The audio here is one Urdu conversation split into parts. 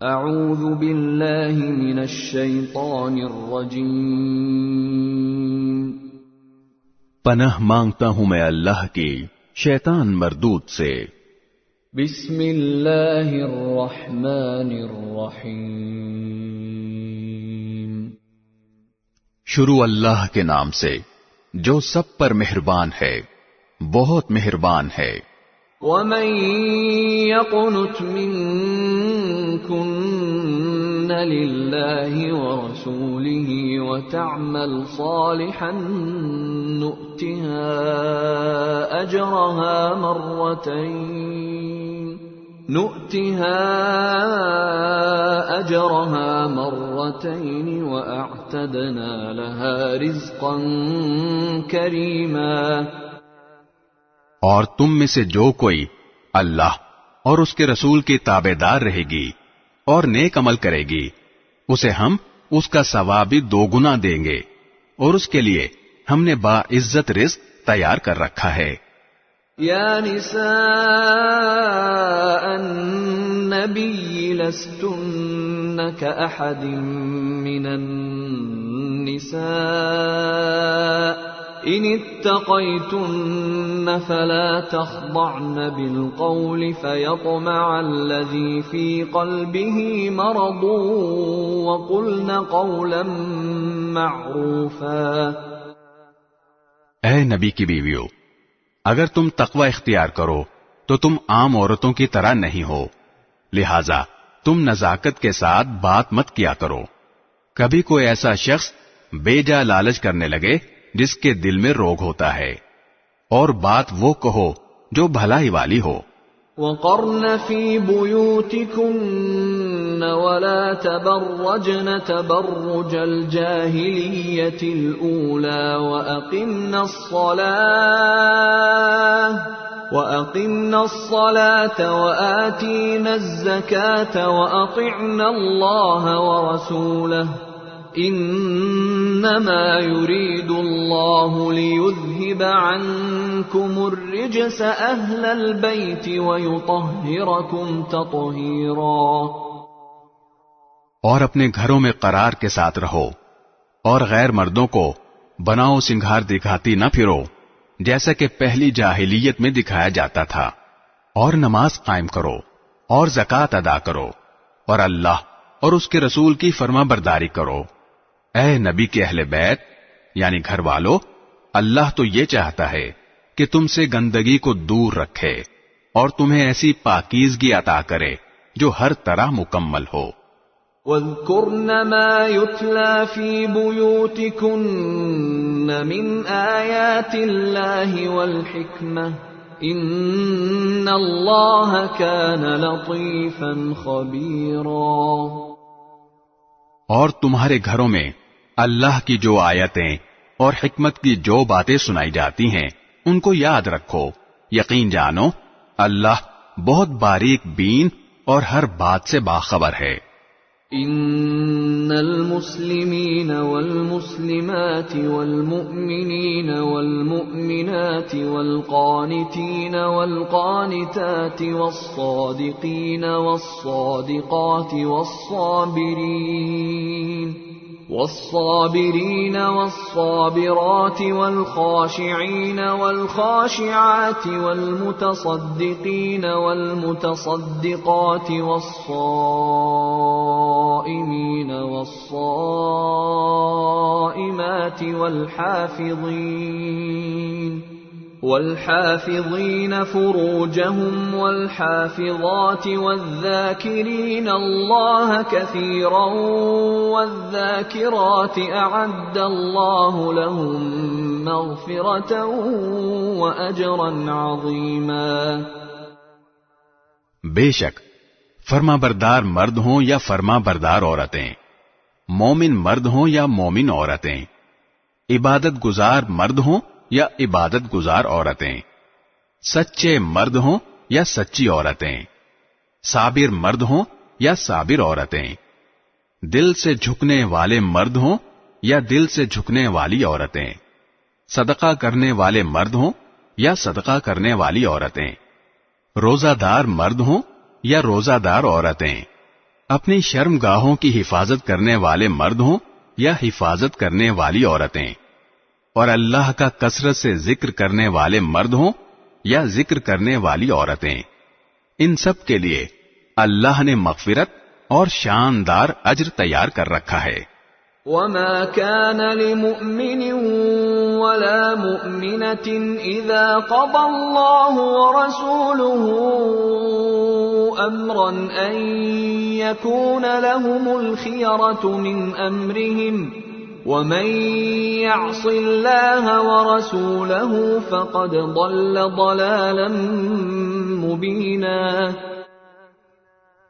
اعوذ باللہ من الشیطان الرجیم، پناہ مانگتا ہوں میں اللہ کی شیطان مردود سے۔ بسم اللہ الرحمن الرحیم، شروع اللہ کے نام سے جو سب پر مہربان ہے، بہت مہربان ہے۔ وَمَن يَقْنُتْ مِنكُنَّ لِلَّهِ وَرَسُولِهِ وَتَعْمَلْ صَالِحًا نُؤْتِهَا أَجْرَهَا مرتين وَأَعْتَدْنَا لَهَا رِزْقًا كَرِيمًا۔ اور تم میں سے جو کوئی اللہ اور اس کے رسول کی تابعدار رہے گی اور نیک عمل کرے گی، اسے ہم اس کا ثواب بھی 2 گنا دیں گے، اور اس کے لیے ہم نے باعزت رزق تیار کر رکھا ہے۔ یا نساء النبی لستن کأحد من النساء ان اتقیتن فلا تخضعن بالقول فیطمع الذی فی قلبه مرض وقلن قولا معروفا۔ اے نبی کی بیویو، اگر تم تقوی اختیار کرو تو تم عام عورتوں کی طرح نہیں ہو، لہذا تم نزاکت کے ساتھ بات مت کیا کرو۔ کبھی کوئی ایسا شخص بے جا لالچ کرنے لگے جس کے دل میں روگ ہوتا ہے، اور بات وہ کہو جو بھلائی والی ہو۔ وَقَرْنَ فِي بُيُوتِكُنَّ وَلَا تَبَرَّجْنَ تَبَرُّجَ الْجَاهِلِيَّةِ الْأُولَى وَأَقِمْنَ الصَّلَاةَ وَآتِينَ الزَّكَاةَ وَأَطِعْنَ اللَّهَ وَرَسُولَهُ انما يريد الله ليذهب عنكم الرجس اهل البيت ويطهركم تطهيرا۔ اور اپنے گھروں میں قرار کے ساتھ رہو، اور غیر مردوں کو بناؤ سنگھار دکھاتی نہ پھرو جیسا کہ پہلی جاہلیت میں دکھایا جاتا تھا، اور نماز قائم کرو اور زکوٰۃ ادا کرو، اور اللہ اور اس کے رسول کی فرما برداری کرو۔ اے نبی کے اہل بیت یعنی گھر والو، اللہ تو یہ چاہتا ہے کہ تم سے گندگی کو دور رکھے اور تمہیں ایسی پاکیزگی عطا کرے جو ہر طرح مکمل ہو۔ وَاذْكُرْنَ مَا يُتْلَى فِي بُيُوتِكُنَّ مِنْ آيَاتِ اللَّهِ وَالْحِكْمَةِ إِنَّ اللَّهَ كَانَ لَطِيفًا خَبِيرًا۔ اور تمہارے گھروں میں اللہ کی جو آیتیں اور حکمت کی جو باتیں سنائی جاتی ہیں ان کو یاد رکھو، یقین جانو اللہ بہت باریک بین اور ہر بات سے باخبر ہے۔ ان المسلمین والمسلمات والمؤمنین والمؤمنات والقانتین والقانتات والصادقین والصادقات والصابرین والصابرات والخاشعین والخاشعات والمتصدقین والمتصدقات والصائمین والصائمات والحافظین فروجهم والحافظات والذاکرین اللہ کثیرا والذاکرات اعد اللہ لهم مغفرة واجرا عظیما۔ بے شک فرما بردار مرد ہوں یا فرما بردار عورتیں، مومن مرد ہوں یا مومن عورتیں، عبادت گزار مرد ہوں یا عبادت گزار عورتیں، سچے مرد ہوں یا سچی عورتیں، صابر مرد ہوں یا صابر عورتیں، دل سے جھکنے والے مرد ہوں یا دل سے جھکنے والی عورتیں، صدقہ کرنے والے مرد ہوں یا صدقہ کرنے والی عورتیں، روزہ دار مرد ہوں یا روزہ دار عورتیں، اپنی شرم گاہوں کی حفاظت کرنے والے مرد ہوں یا حفاظت کرنے والی عورتیں، اور اللہ کا کثرت سے ذکر کرنے والے مرد ہوں یا ذکر کرنے والی عورتیں، ان سب کے لیے اللہ نے مغفرت اور شاندار اجر تیار کر رکھا ہے۔ وَمَا كَانَ لِمُؤْمِنٍ وَلَا مُؤْمِنَةٍ إِذَا قَضَى اللَّهُ وَرَسُولُهُ أَمْرًا أَن يَكُونَ لَهُمُ الْخِيَرَةُ مِنْ أَمْرِهِمْ وَمَن يَعْصِ اللَّهَ وَرَسُولَهُ فَقَدْ ضَلَّ ضَلَالًا مُبِينًا۔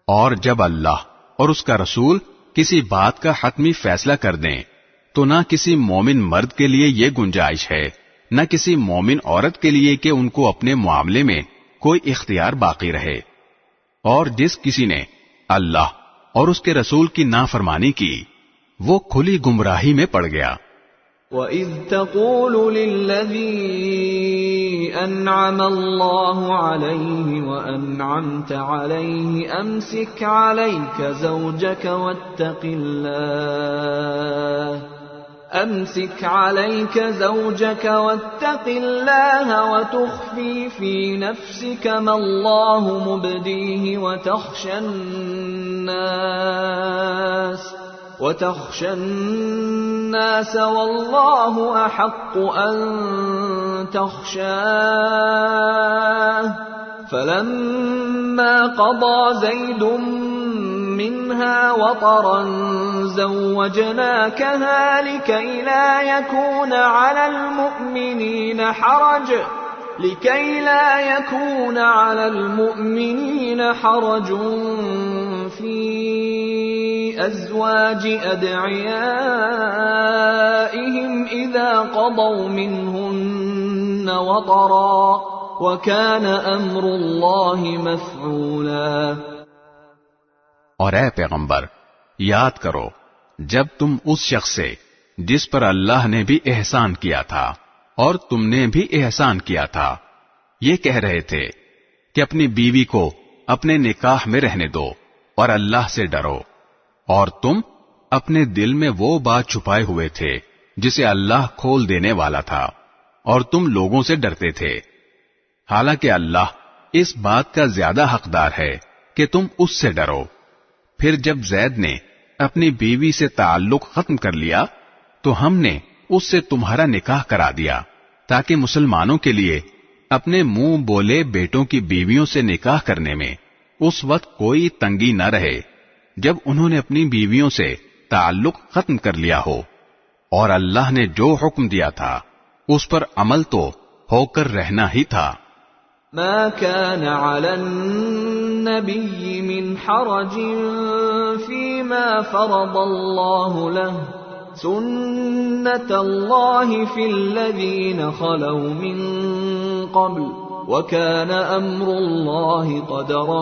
اور جب اللہ اور اس کا رسول کسی بات کا حتمی فیصلہ کر دیں تو نہ کسی مومن مرد کے لیے یہ گنجائش ہے نہ کسی مومن عورت کے لیے کہ ان کو اپنے معاملے میں کوئی اختیار باقی رہے، اور جس کسی نے اللہ اور اس کے رسول کی نافرمانی کی وہ کھلی گمراہی میں پڑ گیا۔ وَإِذْ تَقُولُ لِلَّذِي أَنْعَمَ اللَّهُ عَلَيْهِ وَأَنْعَمْتَ عَلَيْهِ أَمْسِكْ عَلَيْكَ زَوْجَكَ وَاتَّقِ اللَّهَ وَتُخْفِي فِي نَفْسِكَ مَا اللَّهُ مُبْدِيهِ وَتَخْشَى النَّاسَ وَاللَّهُ أَحَقُّ أَن تَخْشَاهُ فَلَمَّا قَضَى زَيْدٌ مِّنْهَا وَطَرًا زَوَّجْنَاكَهَا لِكَيْ لَا يَكُونَ عَلَى الْمُؤْمِنِينَ حَرَجٌ فِي أَزْوَاجِ أَدْعِيَائِهِمْ إِذَا قَضَوْا مِنْهُنَّ وَطَرًا وَكَانَ أَمْرُ اللَّهِ مَفْعُولًا۔ اور اے پیغمبر، یاد کرو جب تم اس شخص سے جس پر اللہ نے بھی احسان کیا تھا اور تم نے بھی احسان کیا تھا یہ کہہ رہے تھے کہ اپنی بیوی کو اپنے نکاح میں رہنے دو اور اللہ سے ڈرو، اور تم اپنے دل میں وہ بات چھپائے ہوئے تھے جسے اللہ کھول دینے والا تھا، اور تم لوگوں سے ڈرتے تھے، حالانکہ اللہ اس بات کا زیادہ حقدار ہے کہ تم اس سے ڈرو۔ پھر جب زید نے اپنی بیوی سے تعلق ختم کر لیا تو ہم نے اس سے تمہارا نکاح کرا دیا تاکہ مسلمانوں کے لیے اپنے منہ بولے بیٹوں کی بیویوں سے نکاح کرنے میں اس وقت کوئی تنگی نہ رہے جب انہوں نے اپنی بیویوں سے تعلق ختم کر لیا ہو، اور اللہ نے جو حکم دیا تھا اس پر عمل تو ہو کر رہنا ہی تھا۔ ما كان على النبي من حرج فيما فرض الله له سنة الله في الذين خلوا من قبل وكان أمر الله قدرا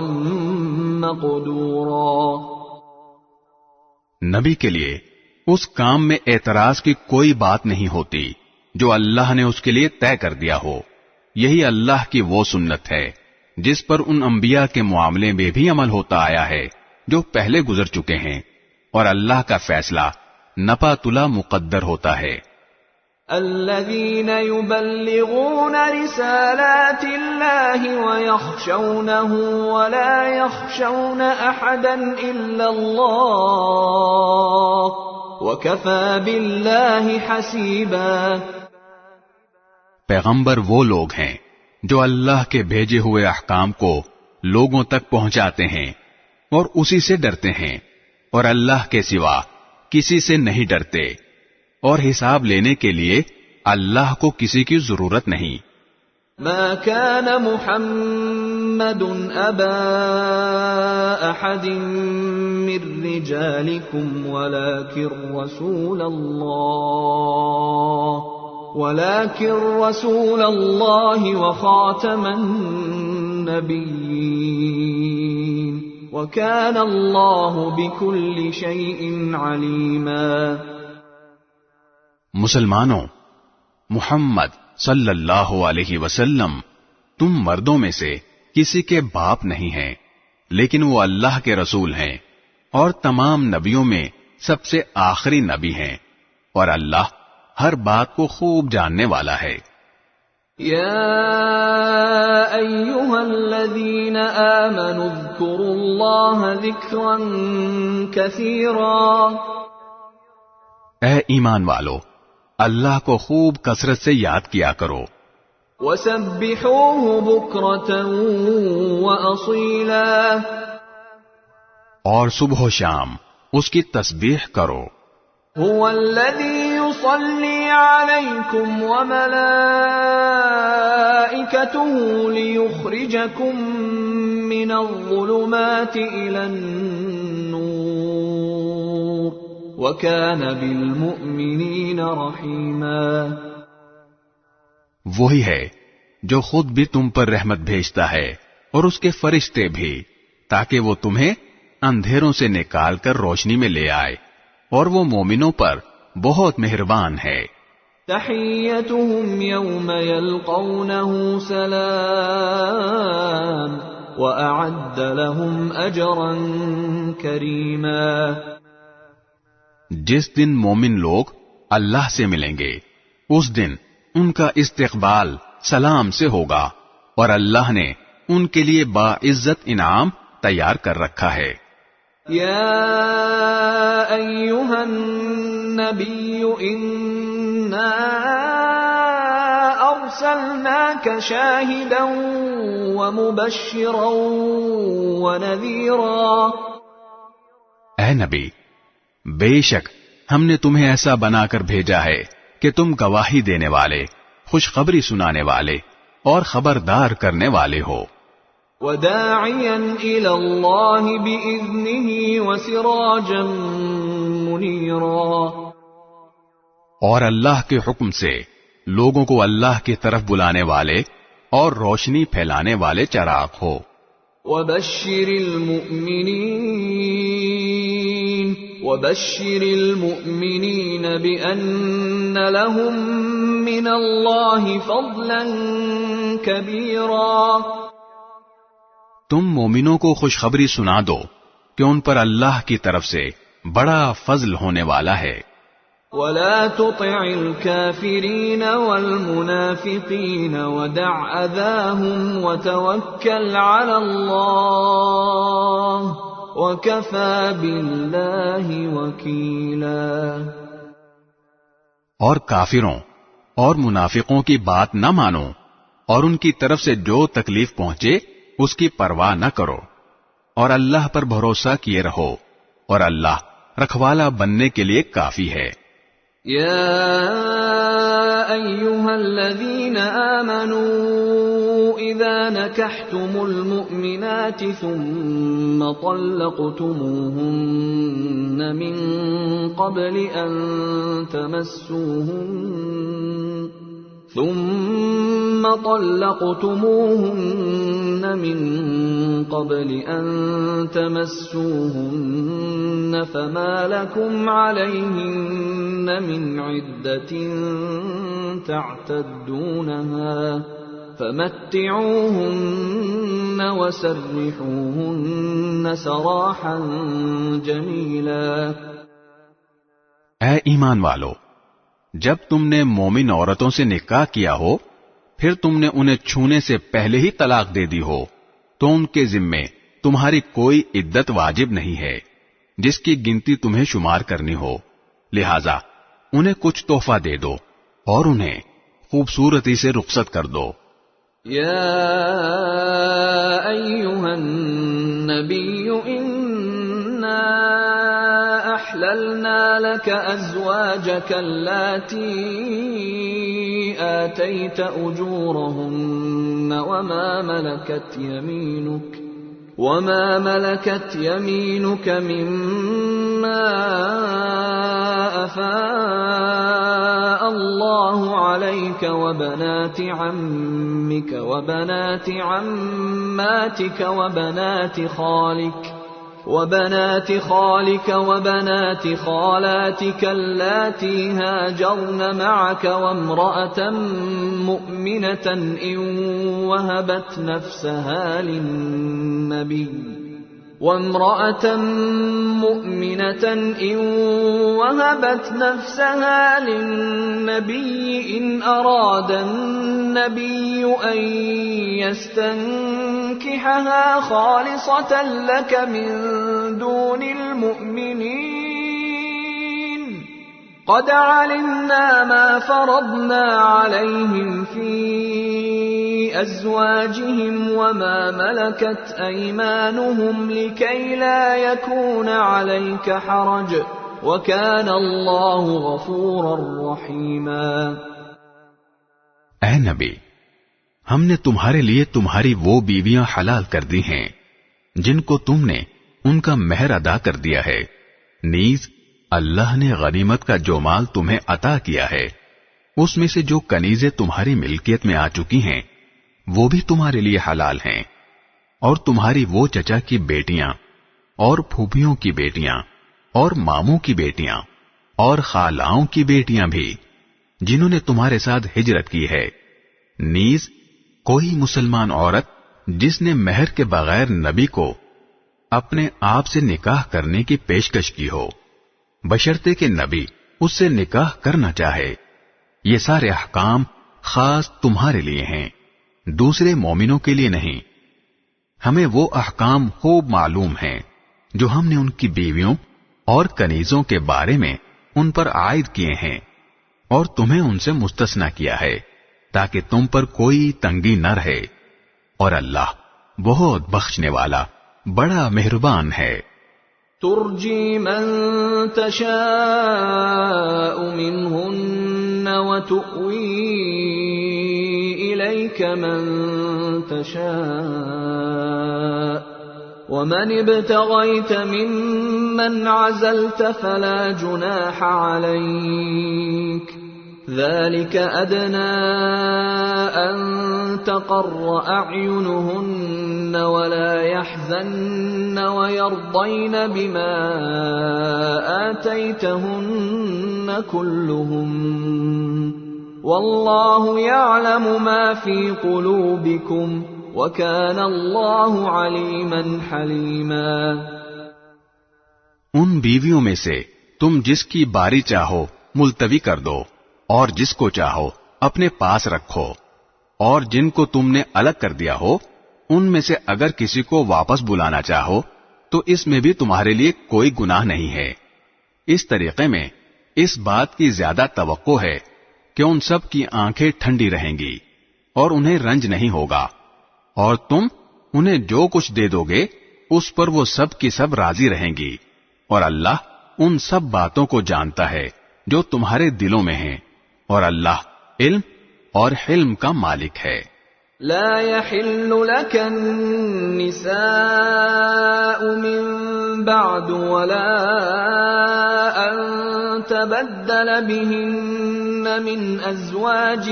مقدورا۔ نبی کے لیے اس کام میں اعتراض کی کوئی بات نہیں ہوتی جو اللہ نے اس کے لیے طے کر دیا ہو، یہی اللہ کی وہ سنت ہے جس پر ان انبیاء کے معاملے میں بھی عمل ہوتا آیا ہے جو پہلے گزر چکے ہیں، اور اللہ کا فیصلہ نپا تلا مقدر ہوتا ہے۔ الذين يبلغون رسالات الله ويخشونه ولا يخشون أحدا إلا الله وكفى بالله حسيبا۔ پیغمبر وہ لوگ ہیں جو اللہ کے بھیجے ہوئے احکام کو لوگوں تک پہنچاتے ہیں اور اسی سے ڈرتے ہیں، اور اللہ کے سوا کسی سے نہیں ڈرتے، اور حساب لینے کے لیے اللہ کو کسی کی ضرورت نہیں۔ ما كان محمد أبا أحد من رجالكم ولكن رسول الله وخاتم النبيين وكان الله بكل شيء عليما۔ مسلمانوں، محمد صلی اللہ علیہ وسلم تم مردوں میں سے کسی کے باپ نہیں ہیں، لیکن وہ اللہ کے رسول ہیں اور تمام نبیوں میں سب سے آخری نبی ہیں، اور اللہ ہر بات کو خوب جاننے والا ہے۔ يا أيها الذين آمنوا اذكروا الله ذكرا كثيرا، اے ایمان والو، اللہ کو خوب کثرت سے یاد کیا کرو، وسبحوه بكرة وأصيلا، اور صبح و شام اس کی تسبیح کرو۔ هو الذي يصلي عليكم وملائكته ليخرجكم من الظلمات إلى النور وكان بالمؤمنين رحيما۔ وہی ہے جو خود بھی تم پر رحمت بھیجتا ہے اور اس کے فرشتے بھی، تاکہ وہ تمہیں اندھیروں سے نکال کر روشنی میں لے آئے، اور وہ مومنوں پر بہت مہربان ہے۔ تحیتهم یوم یلقونه سلام وأعد لهم اجرا کریما۔ جس دن مومن لوگ اللہ سے ملیں گے، اس دن ان کا استقبال سلام سے ہوگا، اور اللہ نے ان کے لیے باعزت انعام تیار کر رکھا ہے۔ یا ایھا النبی انا ارسلناک شاہدا ومبشرا ونذیرا۔ اے نبی، بے شک ہم نے تمہیں ایسا بنا کر بھیجا ہے کہ تم گواہی دینے والے، خوشخبری سنانے والے اور خبردار کرنے والے ہو۔ وَدَاعِيًا إِلَى اللَّهِ بِإِذْنِهِ وَسِرَاجًا مُنِيرًا، اور اللہ کے حکم سے لوگوں کو اللہ کی طرف بلانے والے اور روشنی پھیلانے والے چراغ ہو۔ وَبَشِّرِ الْمُؤْمِنِينَ بِأَنَّ لَهُم مِّنَ اللَّهِ فَضْلًا كَبِيرًا۔ تم مومنوں کو خوشخبری سنا دو کہ ان پر اللہ کی طرف سے بڑا فضل ہونے والا ہے۔ وَلَا تُطِعِ الْكَافِرِينَ وَالْمُنَافِقِينَ وَدَعْ أَذَاهُمْ وَتَوَكَّلْ عَلَى اللَّهِ وَكَفَى بِاللَّهِ وَكِيلًا۔ اور کافروں اور منافقوں کی بات نہ مانو، اور ان کی طرف سے جو تکلیف پہنچے اس کی پرواہ نہ کرو، اور اللہ پر بھروسہ کیے رہو، اور اللہ رکھوالا بننے کے لیے کافی ہے۔ یا ایھا الذین آمنوا اذا نکحتم المؤمنات ثم طلقتموهن من قبل ان تمسوهن فما لكم عليهن من عدة تعتدونها فمتعوهن وسرحوهن سراحا جميلا۔ اے ایمان والو، جب تم نے مومن عورتوں سے نکاح کیا ہو، پھر تم نے انہیں چھونے سے پہلے ہی طلاق دے دی ہو، تو ان کے ذمے تمہاری کوئی عدت واجب نہیں ہے جس کی گنتی تمہیں شمار کرنی ہو، لہذا انہیں کچھ تحفہ دے دو اور انہیں خوبصورتی سے رخصت کر دو۔ یا ایھا النبی انا احللنا لك ازواجك اللاتي آتيت اجورهن وما ملكت يمينك مما أفاء الله عليك وبنات عمك وبنات عماتك وبنات خالك وبنات خالاتك اللاتي هاجرن معك وامرأة مؤمنة إن وهبت نفسها للنبي وامرأة مؤمنة إن وهبت نفسها للنبي إن أراد النبي أن يستنكحها خالصة لك من دون المؤمنين قد علمنا ما فرضنا عليهم في أزواجهم وما ملكت أيمانهم لكي لا يكون عليك حرج وكان الله غفورا رحيما۔ اے نبی، ہم نے تمہارے لیے تمہاری وہ بیویاں حلال کر دی ہیں جن کو تم نے ان کا مہر ادا کر دیا ہے، نیز اللہ نے غنیمت کا جو مال تمہیں عطا کیا ہے اس میں سے جو کنیزیں تمہاری ملکیت میں آ چکی ہیں وہ بھی تمہارے لیے حلال ہیں، اور تمہاری وہ چچا کی بیٹیاں اور پھوپھیوں کی بیٹیاں اور ماموں کی بیٹیاں اور خالاؤں کی بیٹیاں بھی جنہوں نے تمہارے ساتھ ہجرت کی ہے، نیز کوئی مسلمان عورت جس نے مہر کے بغیر نبی کو اپنے آپ سے نکاح کرنے کی پیشکش کی ہو، بشرطے کہ نبی اس سے نکاح کرنا چاہے۔ یہ سارے احکام خاص تمہارے لیے ہیں، دوسرے مومنوں کے لیے نہیں۔ ہمیں وہ احکام خوب معلوم ہیں جو ہم نے ان کی بیویوں اور کنیزوں کے بارے میں ان پر عائد کیے ہیں، اور تمہیں ان سے مستثنا کیا ہے تاکہ تم پر کوئی تنگی نہ رہے، اور اللہ بہت بخشنے والا بڑا مہربان ہے۔ ترجی من تشاء منهن وتؤوی الیک من تشاء ومن ابتغیت ممن عزلت فلا جناح علیک ذلك أدنى أن تقر أعينهن ولا يحزن ويرضين بما آتيتهن كلهم والله يعلم ما في قلوبكم وكان الله عليما حليما۔ ان بیویوں میں سے تم جس کی باری چاہو ملتوی کر دو، اور جس کو چاہو اپنے پاس رکھو، اور جن کو تم نے الگ کر دیا ہو ان میں سے اگر کسی کو واپس بلانا چاہو تو اس میں بھی تمہارے لیے کوئی گناہ نہیں ہے۔ اس طریقے میں اس بات کی زیادہ توقع ہے کہ ان سب کی آنکھیں ٹھنڈی رہیں گی اور انہیں رنج نہیں ہوگا، اور تم انہیں جو کچھ دے دو گے اس پر وہ سب کی سب راضی رہیں گی، اور اللہ ان سب باتوں کو جانتا ہے جو تمہارے دلوں میں ہیں، اور اللہ علم اور حلم کا مالک ہے۔ لا يحل لك النساء من بعد ولا أن تبدل بهن من أزواج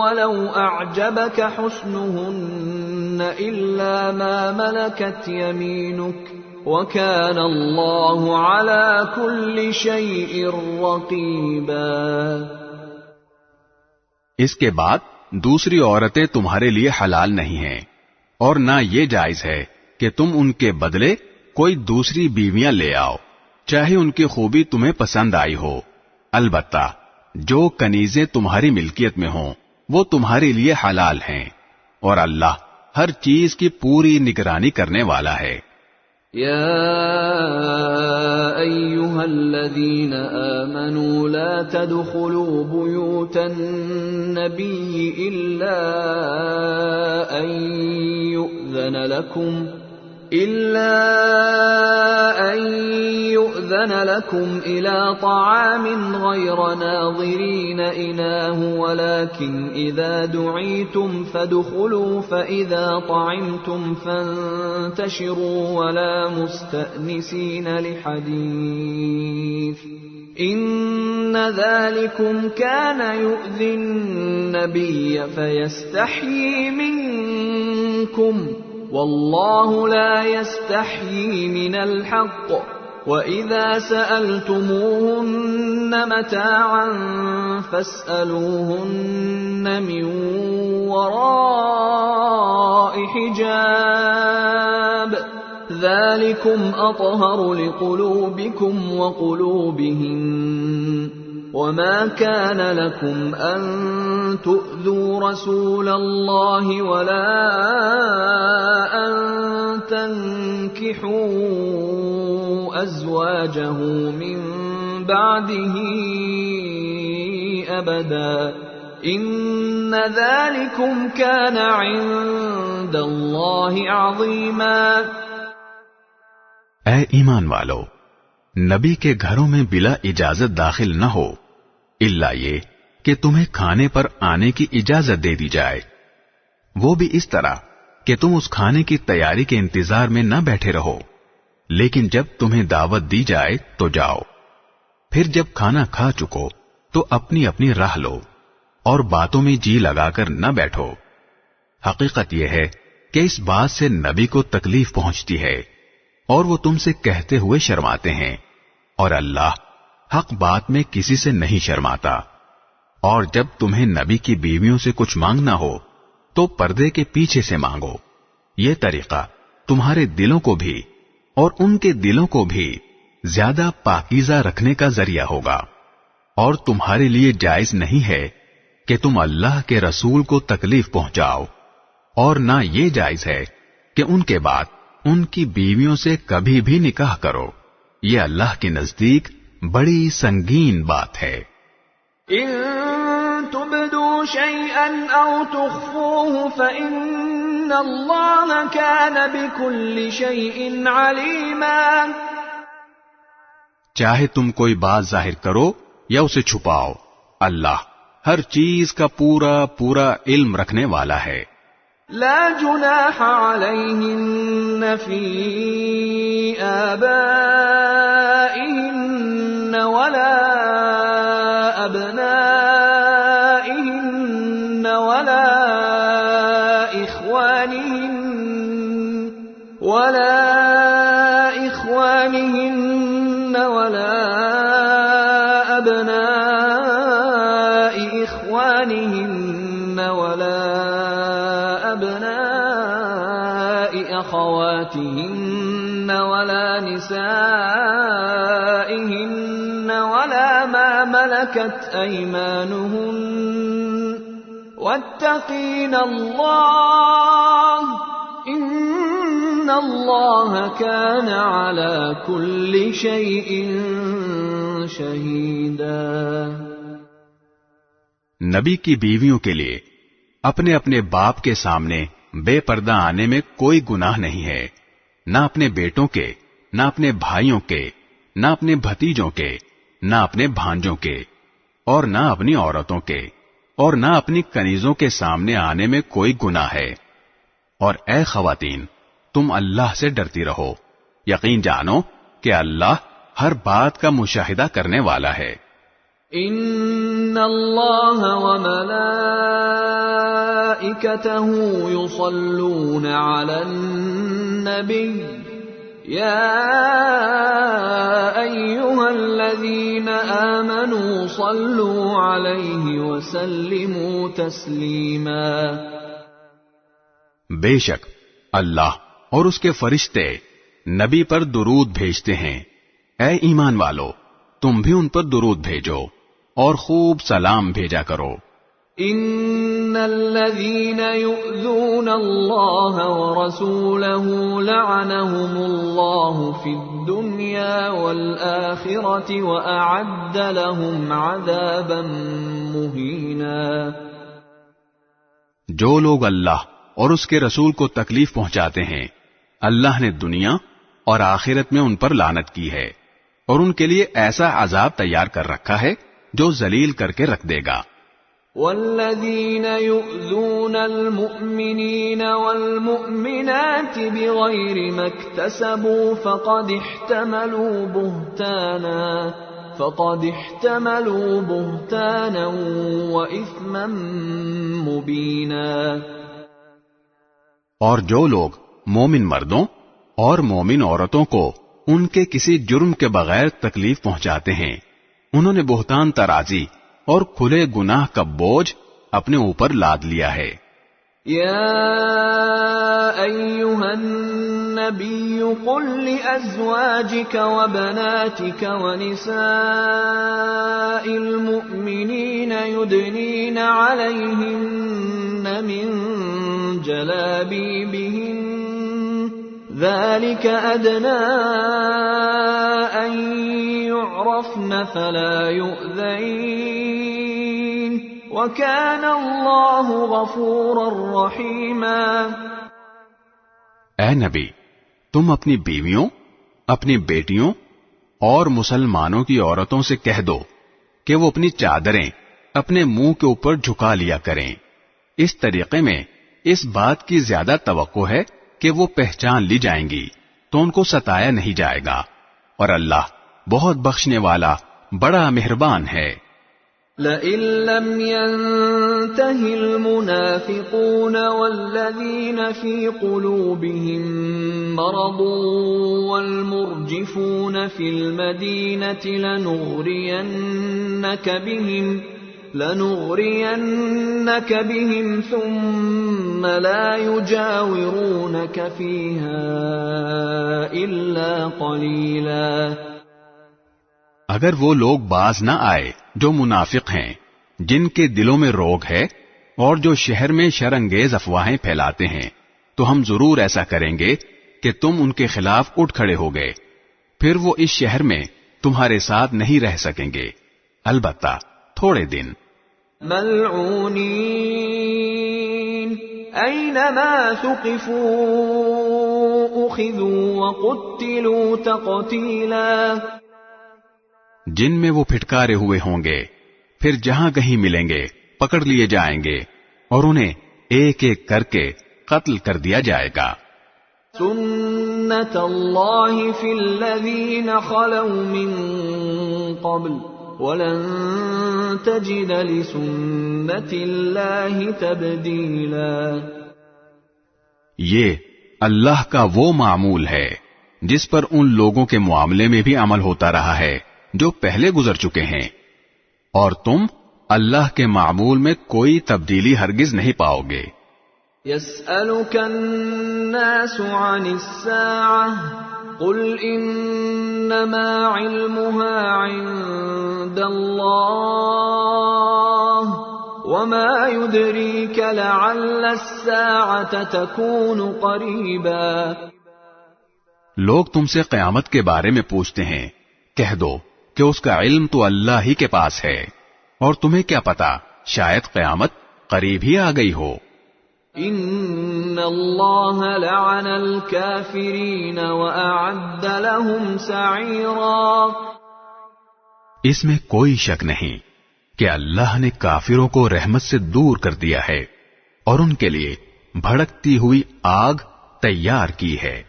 ولو أعجبك حسنهن إلا ما ملكت يمينك وَكَانَ اللَّهُ عَلَى كُلِّ شَيْءٍ رَقِيبًا۔ اس کے بعد دوسری عورتیں تمہارے لیے حلال نہیں ہیں، اور نہ یہ جائز ہے کہ تم ان کے بدلے کوئی دوسری بیویاں لے آؤ، چاہے ان کی خوبی تمہیں پسند آئی ہو، البتہ جو کنیزیں تمہاری ملکیت میں ہوں وہ تمہارے لیے حلال ہیں، اور اللہ ہر چیز کی پوری نگرانی کرنے والا ہے۔ يا أيها الذين آمنوا لا تدخلوا بيوت النبي إلا أن يؤذن لكم إلى طعام غير ناظرين إناه ولكن إذا دعيتم فادخلوا فإذا طعمتم فانتشروا ولا مستأنسين لحديث إن ذلكم كان يؤذي النبي فيستحيي منكم والله لا يستحيي من الحق وَإِذَا سَأَلْتُمُوهُنَّ مَتَاعًا فَاسْأَلُوهُنَّ مِنْ وَرَاءِ حِجَابٍ ذلكم أطهر لقلوبكم وقلوبهم وما كان لكم أن تؤذوا رسول الله ولا أن تنكحوا أزواجه من بعده أبدا إن ذلكم كان عند الله عظيما۔ اے ایمان والو، نبی کے گھروں میں بلا اجازت داخل نہ ہو، الا یہ کہ تمہیں کھانے پر آنے کی اجازت دے دی جائے، وہ بھی اس طرح کہ تم اس کھانے کی تیاری کے انتظار میں نہ بیٹھے رہو، لیکن جب تمہیں دعوت دی جائے تو جاؤ، پھر جب کھانا کھا چکو تو اپنی اپنی راہ لو اور باتوں میں جی لگا کر نہ بیٹھو۔ حقیقت یہ ہے کہ اس بات سے نبی کو تکلیف پہنچتی ہے اور وہ تم سے کہتے ہوئے شرماتے ہیں، اور اللہ حق بات میں کسی سے نہیں شرماتا۔ اور جب تمہیں نبی کی بیویوں سے کچھ مانگنا ہو تو پردے کے پیچھے سے مانگو، یہ طریقہ تمہارے دلوں کو بھی اور ان کے دلوں کو بھی زیادہ پاکیزہ رکھنے کا ذریعہ ہوگا، اور تمہارے لیے جائز نہیں ہے کہ تم اللہ کے رسول کو تکلیف پہنچاؤ، اور نہ یہ جائز ہے کہ ان کے بعد ان کی بیویوں سے کبھی بھی نکاح کرو، یہ اللہ کے نزدیک بڑی سنگین بات ہے۔ ان تبدوا شيئا او تخفوه فإن الله كان بكل شيء عليما۔ چاہے تم کوئی بات ظاہر کرو یا اسے چھپاؤ، اللہ ہر چیز کا پورا پورا علم رکھنے والا ہے۔ لا جناح عليهن في آبائهن ولا أبنائهن ولا إخوانهن ولا أبناء إخوانهن ولا أبناء أخواتهن ولا نسائهن ولا ما ملكت أيمانهن واتقين الله إن الله كان على كل شيء شهيدا۔ نبی کی بیویوں کے لیے اپنے اپنے باپ کے سامنے بے پردہ آنے میں کوئی گناہ نہیں ہے، نہ اپنے بیٹوں کے، نہ اپنے بھائیوں کے، نہ اپنے بھتیجوں کے، نہ اپنے بھانجوں کے، اور نہ اپنی عورتوں کے، اور نہ اپنی کنیزوں کے سامنے آنے میں کوئی گناہ ہے۔ اور اے خواتین، تم اللہ سے ڈرتی رہو، یقین جانو کہ اللہ ہر بات کا مشاہدہ کرنے والا ہے۔ ان اللہ وملائکته یصلون علی النبی یا ایها الذین آمنوا صلوا علیہ وسلموا تسلیما۔ بے شک اللہ اور اس کے فرشتے نبی پر درود بھیجتے ہیں، اے ایمان والو تم بھی ان پر درود بھیجو اور خوب سلام بھیجا کرو۔ ان الذين يؤذون الله ورسوله لعنهم الله في الدنيا والآخرة وأعد لهم عذابا مهينا۔ جو لوگ اللہ اور اس کے رسول کو تکلیف پہنچاتے ہیں، اللہ نے دنیا اور آخرت میں ان پر لعنت کی ہے، اور ان کے لیے ایسا عذاب تیار کر رکھا ہے جو ذلیل کر کے رکھ دے گا۔ والذین یؤذون المؤمنین والمؤمنات بغیر ما اکتسبوا فقد احتملوا بہتانا وإثما مبینا۔ اور جو لوگ مومن مردوں اور مومن عورتوں کو ان کے کسی جرم کے بغیر تکلیف پہنچاتے ہیں، انہوں نے بہتان ترازی اور کھلے گناہ کا بوجھ اپنے اوپر لاد لیا ہے۔ يا أيها النبي قل لأزواجك وبناتك ونساء المؤمنين يدنين عليهن من جلابيبهن ذلك أدنى أن يعرفن فلا يؤذين وَكَانَ اللَّهُ غَفُورًا رَّحِيمًا۔ اے نبی، تم اپنی بیویوں، اپنی بیٹیوں اور مسلمانوں کی عورتوں سے کہہ دو کہ وہ اپنی چادریں اپنے منہ کے اوپر جھکا لیا کریں۔ اس طریقے میں اس بات کی زیادہ توقع ہے کہ وہ پہچان لی جائیں گی تو ان کو ستایا نہیں جائے گا، اور اللہ بہت بخشنے والا بڑا مہربان ہے۔ لئن لم ينته المنافقون والذين في قلوبهم مرض والمرجفون في المدينة لنغرينك بهم ثم لا يجاورونك فيها إلا قليلا۔ اگر وہ لوگ باز نہ آئے جو منافق ہیں، جن کے دلوں میں روگ ہے اور جو شہر میں شرانگیز افواہیں پھیلاتے ہیں، تو ہم ضرور ایسا کریں گے کہ تم ان کے خلاف اٹھ کھڑے ہو گئے، پھر وہ اس شہر میں تمہارے ساتھ نہیں رہ سکیں گے، البتہ تھوڑے دن۔ ملعونین اینما ثقفوا اخذوا وقتلوا تقتیلا۔ جن میں وہ پھٹکارے ہوئے ہوں گے، پھر جہاں کہیں ملیں گے پکڑ لیے جائیں گے اور انہیں ایک ایک کر کے قتل کر دیا جائے گا۔ سنت اللہ فی الذین خلوا من قبل وَلَن تَجِدَ لِسُنَّتِ اللَّهِ تَبْدِيلًا۔ یہ اللہ کا وہ معمول ہے جس پر ان لوگوں کے معاملے میں بھی عمل ہوتا رہا ہے جو پہلے گزر چکے ہیں، اور تم اللہ کے معمول میں کوئی تبدیلی ہرگز نہیں پاؤ گے۔ يَسْأَلُكَ النَّاسُ عَنِ السَّاعَةِ قُلْ إِنَّمَا عِلْمُهَا عِندَ اللَّهِ وَمَا يُدْرِيكَ لَعَلَّ السَّاعَةَ تَكُونُ قَرِيبًا۔ لوگ تم سے قیامت کے بارے میں پوچھتے ہیں، کہہ دو کہ اس کا علم تو اللہ ہی کے پاس ہے، اور تمہیں کیا پتا شاید قیامت قریب ہی آ گئی ہو۔ ان اللہ لعن الکافرین واعد لهم سعیرا۔ اس میں کوئی شک نہیں کہ اللہ نے کافروں کو رحمت سے دور کر دیا ہے اور ان کے لیے بھڑکتی ہوئی آگ تیار کی ہے۔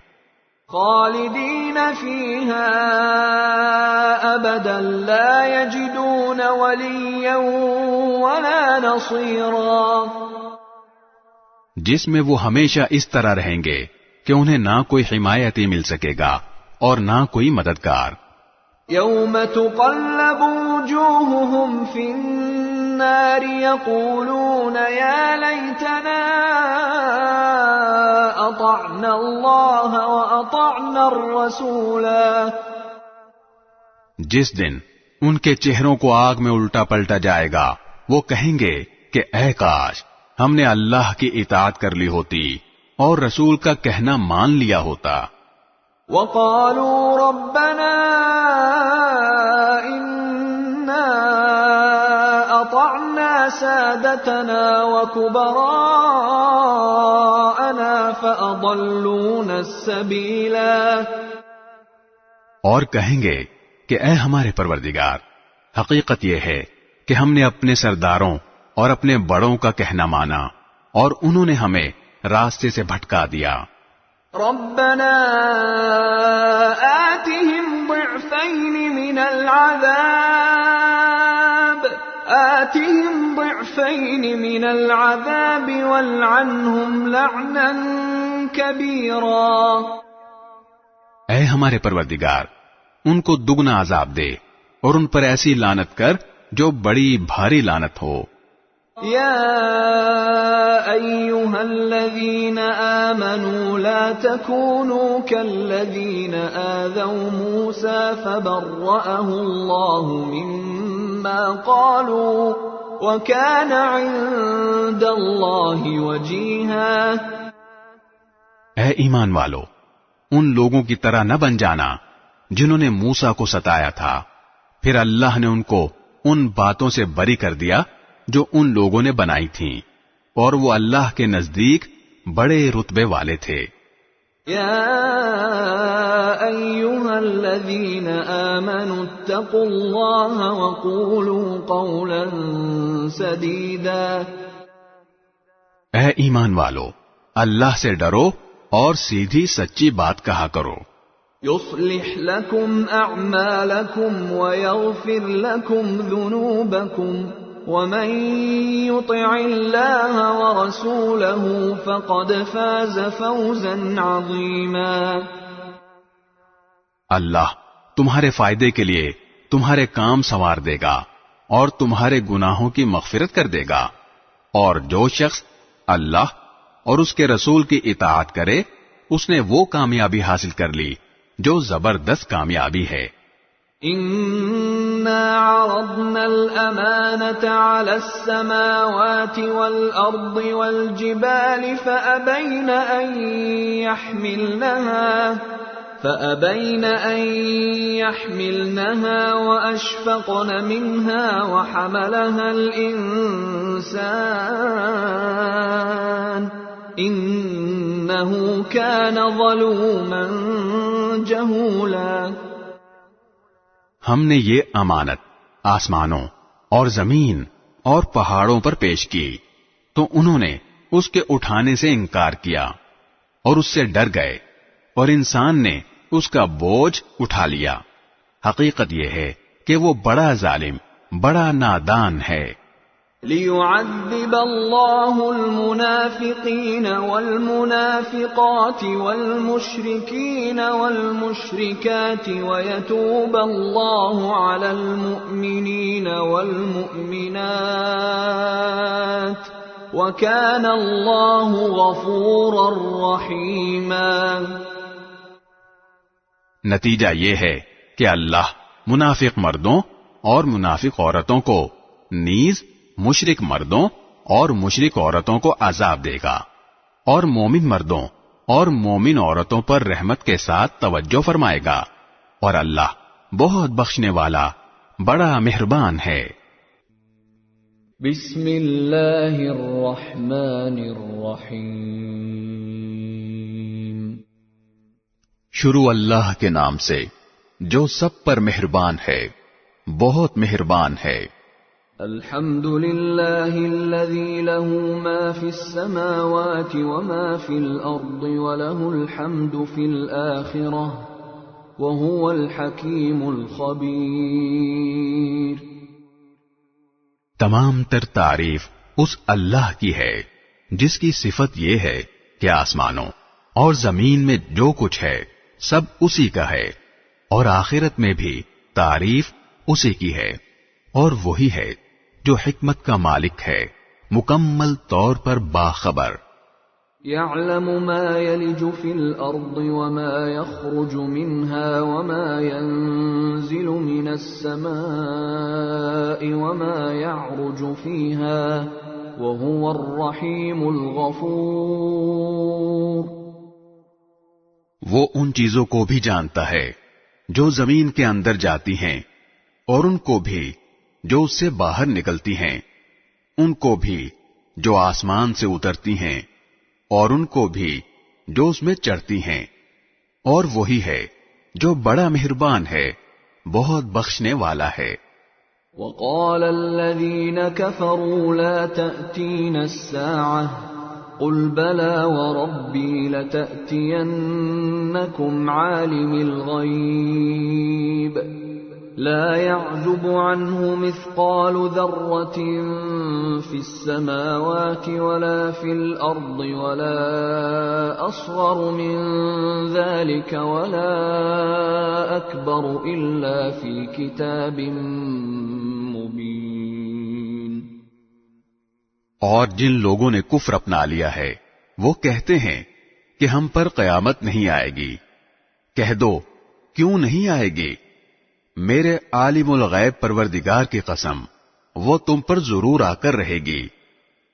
خالدین فیہا ابدا لا یجدون ولیا ولا نصیرا۔ جس میں وہ ہمیشہ اس طرح رہیں گے کہ انہیں نہ کوئی حمایتی مل سکے گا اور نہ کوئی مددگار۔ یوم تقلب وجوہہم فی النار یقولون یا لیتنا اطعنا اللہ واطعنا الرسولا۔ جس دن ان کے چہروں کو آگ میں الٹا پلٹا جائے گا، وہ کہیں گے کہ اے کاش ہم نے اللہ کی اطاعت کر لی ہوتی اور رسول کا کہنا مان لیا ہوتا۔ وَقَالُوا رَبَّنَا إِنَّا أَطَعْنَا سَادَتَنَا وَكُبَرَاءَنَا فَأَضَلُّونَا السَّبِيلَا۔ اور کہیں گے کہ اے ہمارے پروردگار، حقیقت یہ ہے کہ ہم نے اپنے سرداروں اور اپنے بڑوں کا کہنا مانا اور انہوں نے ہمیں راستے سے بھٹکا دیا۔ ربنا آتهم ضعفين من العذاب والعنهم لعنا كبيرا۔ اے ہمارے پروردگار، ان کو دگنا عذاب دے اور ان پر ایسی لعنت کر جو بڑی بھاری لعنت ہو۔ يا أيها الذين آمنوا لا تكونوا كالذين آذوا موسى فبرأه الله مما قالوا وكان عند الله وجيها. اے ایمان والو، ان لوگوں کی طرح نہ بن جانا جنہوں نے موسیٰ کو ستایا تھا، پھر اللہ نے ان کو ان باتوں سے بری کر دیا جو ان لوگوں نے بنائی تھیں، اور وہ اللہ کے نزدیک بڑے رتبے والے تھے. یا ایھا الذین آمنوا اتقوا اللہ وقولوا قولا سدیدا. اے ایمان والو، اللہ سے ڈرو اور سیدھی سچی بات کہا کرو. يصلح لكم أعمالكم ويغفر لكم ذنوبكم ومن يطع الله ورسوله فقد فاز فوزا عظيما. اللہ تمہارے فائدے کے لیے تمہارے کام سنوار دے گا اور تمہارے گناہوں کی مغفرت کر دے گا، اور جو شخص اللہ اور اس کے رسول کی اطاعت کرے اس نے وہ کامیابی حاصل کر لی جو زبردست کامیابی ہے. إنا عرضنا الأمانة على السماوات والأرض والجبال فأبين أن يحملنها وأشفقن منها وحملها الإنسان إنه كان ظلوما جهولا. ہم نے یہ امانت آسمانوں اور زمین اور پہاڑوں پر پیش کی تو انہوں نے اس کے اٹھانے سے انکار کیا اور اس سے ڈر گئے، اور انسان نے اس کا بوجھ اٹھا لیا. حقیقت یہ ہے کہ وہ بڑا ظالم، بڑا نادان ہے. لِيُعَذِّبَ اللَّهُ الْمُنَافِقِينَ وَالْمُنَافِقَاتِ وَالْمُشْرِكِينَ وَالْمُشْرِكَاتِ وَيَتُوبَ اللَّهُ عَلَى الْمُؤْمِنِينَ وَالْمُؤْمِنَاتِ وَكَانَ اللَّهُ غَفُورًا رَّحِيمًا. نتیجہ یہ ہے کہ اللہ منافق مردوں اور منافق عورتوں کو نیز مشرک مردوں اور مشرک عورتوں کو عذاب دے گا، اور مومن مردوں اور مومن عورتوں پر رحمت کے ساتھ توجہ فرمائے گا، اور اللہ بہت بخشنے والا بڑا مہربان ہے. بسم اللہ الرحمن الرحیم. شروع اللہ کے نام سے جو سب پر مہربان ہے، بہت مہربان ہے. الحمد للہ الذی له ما فی السماوات وما فی الارض وله الحمد فی الآخرہ وهو الحکیم الخبیر. تمام تر تعریف اس اللہ کی ہے جس کی صفت یہ ہے کہ آسمانوں اور زمین میں جو کچھ ہے سب اسی کا ہے، اور آخرت میں بھی تعریف اسی کی ہے، اور وہی ہے جو حکمت کا مالک ہے، مکمل طور پر باخبر. يعلم ما يلج في الأرض وما يخرج منها وما ينزل من السماء وما يعرج فيها وهو الرحيم الغفور. وہ ان چیزوں کو بھی جانتا ہے جو زمین کے اندر جاتی ہیں، اور ان کو بھی جو اس سے باہر نکلتی ہیں، ان کو بھی جو آسمان سے اترتی ہیں، اور ان کو بھی جو اس میں چڑھتی ہیں، اور وہی ہے جو بڑا مہربان ہے، بہت بخشنے والا ہے. وقال الذين كفروا لا تأتينا الساعة قل بلى وربي لتأتينكم عالم الغيب لا يعزب عنه مثقال ذرة في السماوات ولا في الأرض ولا أصغر من ذلك ولا أكبر إلا في كتاب مبين. اور جن لوگوں نے کفر اپنا لیا ہے وہ کہتے ہیں کہ ہم پر قیامت نہیں آئے گی۔ کہہ دو کیوں نہیں آئے گی؟ میرے عالم الغیب پروردگار کی قسم وہ تم پر ضرور آ کر رہے گی۔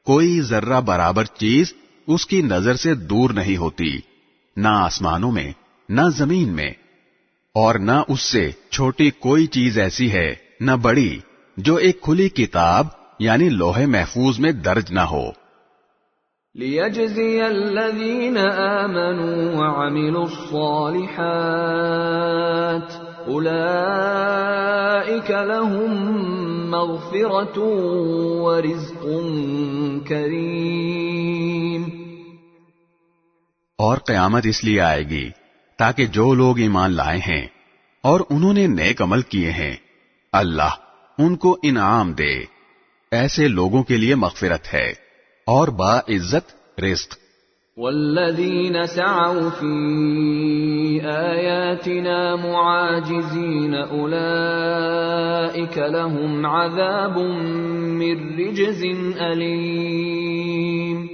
کوئی ذرہ برابر چیز اس کی نظر سے دور نہیں ہوتی، نہ آسمانوں میں نہ زمین میں، اور نہ اس سے چھوٹی کوئی چیز ایسی ہے نہ بڑی جو ایک کھلی کتاب یعنی لوح محفوظ میں درج نہ ہو۔ لِيَجْزِيَ الَّذِينَ آمَنُوا وَعَمِلُوا الصَّالِحَاتِ أُولَئِكَ لَهُم مَّغْفِرَةٌ وَرِزْقٌ كَرِيمٌ۔ اور قیامت اس لیے آئے گی تاکہ جو لوگ ایمان لائے ہیں اور انہوں نے نیک عمل کیے ہیں اللہ ان کو انعام دے، ایسے لوگوں کے لیے مغفرت ہے اور باعزت رزق۔ والذین سعوا فی آیاتنا معاجزین اولئک لهم عذاب من رجز علیم۔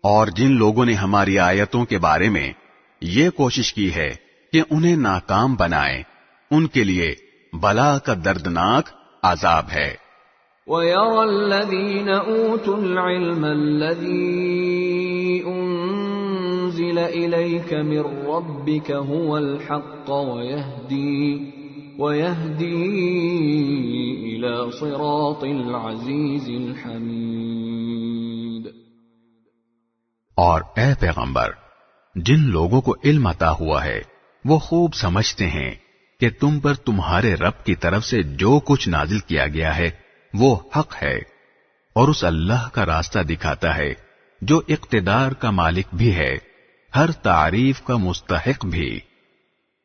اور جن لوگوں نے ہماری آیتوں کے بارے میں یہ کوشش کی ہے کہ انہیں ناکام بنائے ان کے لیے بلا کا دردناک عذاب ہے۔ وَيَرَى الَّذِينَ أُوتُوا الْعِلْمَ الَّذِي أُنزِلَ إِلَيْكَ مِن رَّبِّكَ هُوَ الْحَقَّ وَيَهْدِي إِلَى صِرَاطِ الْعَزِيزِ الْحَمِيدِ۔ اور اے پیغمبر، جن لوگوں کو علم عطا ہوا ہے وہ خوب سمجھتے ہیں کہ تم پر تمہارے رب کی طرف سے جو کچھ نازل کیا گیا ہے وہ حق ہے، اور اس اللہ کا راستہ دکھاتا ہے جو اقتدار کا مالک بھی ہے، ہر تعریف کا مستحق بھی۔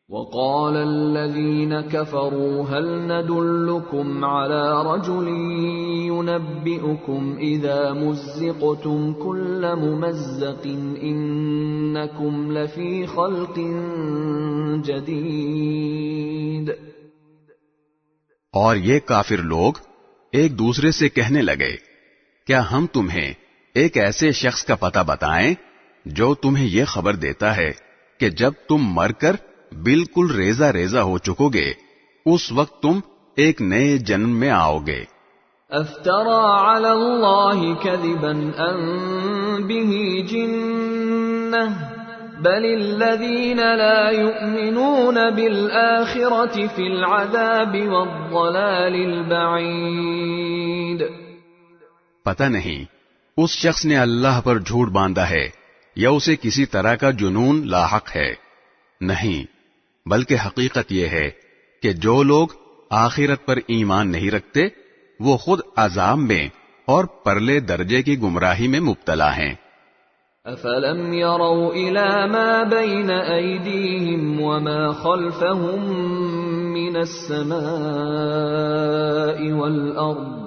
وقال الذين كفروا هل ندلكم على رجل ينبئكم إذا مزقتم كل ممزق إنكم لفي خلق جديد۔ اور یہ کافر لوگ ایک دوسرے سے کہنے لگے، کیا ہم تمہیں ایک ایسے شخص کا پتہ بتائیں جو تمہیں یہ خبر دیتا ہے کہ جب تم مر کر بالکل ریزہ ریزہ ہو چکو گے اس وقت تم ایک نئے جنم میں آؤ گے۔ افترى على الله كذبا ام به جنة بل الذين لا يؤمنون بالآخرة في العذاب والضلال البعيد۔ پتہ نہیں اس شخص نے اللہ پر جھوٹ باندھا ہے یا اسے کسی طرح کا جنون لاحق ہے، نہیں بلکہ حقیقت یہ ہے کہ جو لوگ آخرت پر ایمان نہیں رکھتے وہ خود عذاب میں اور پرلے درجے کی گمراہی میں مبتلا ہیں۔ افلم يروا الى ما بين ايديهم وما خلفهم من السماء والارض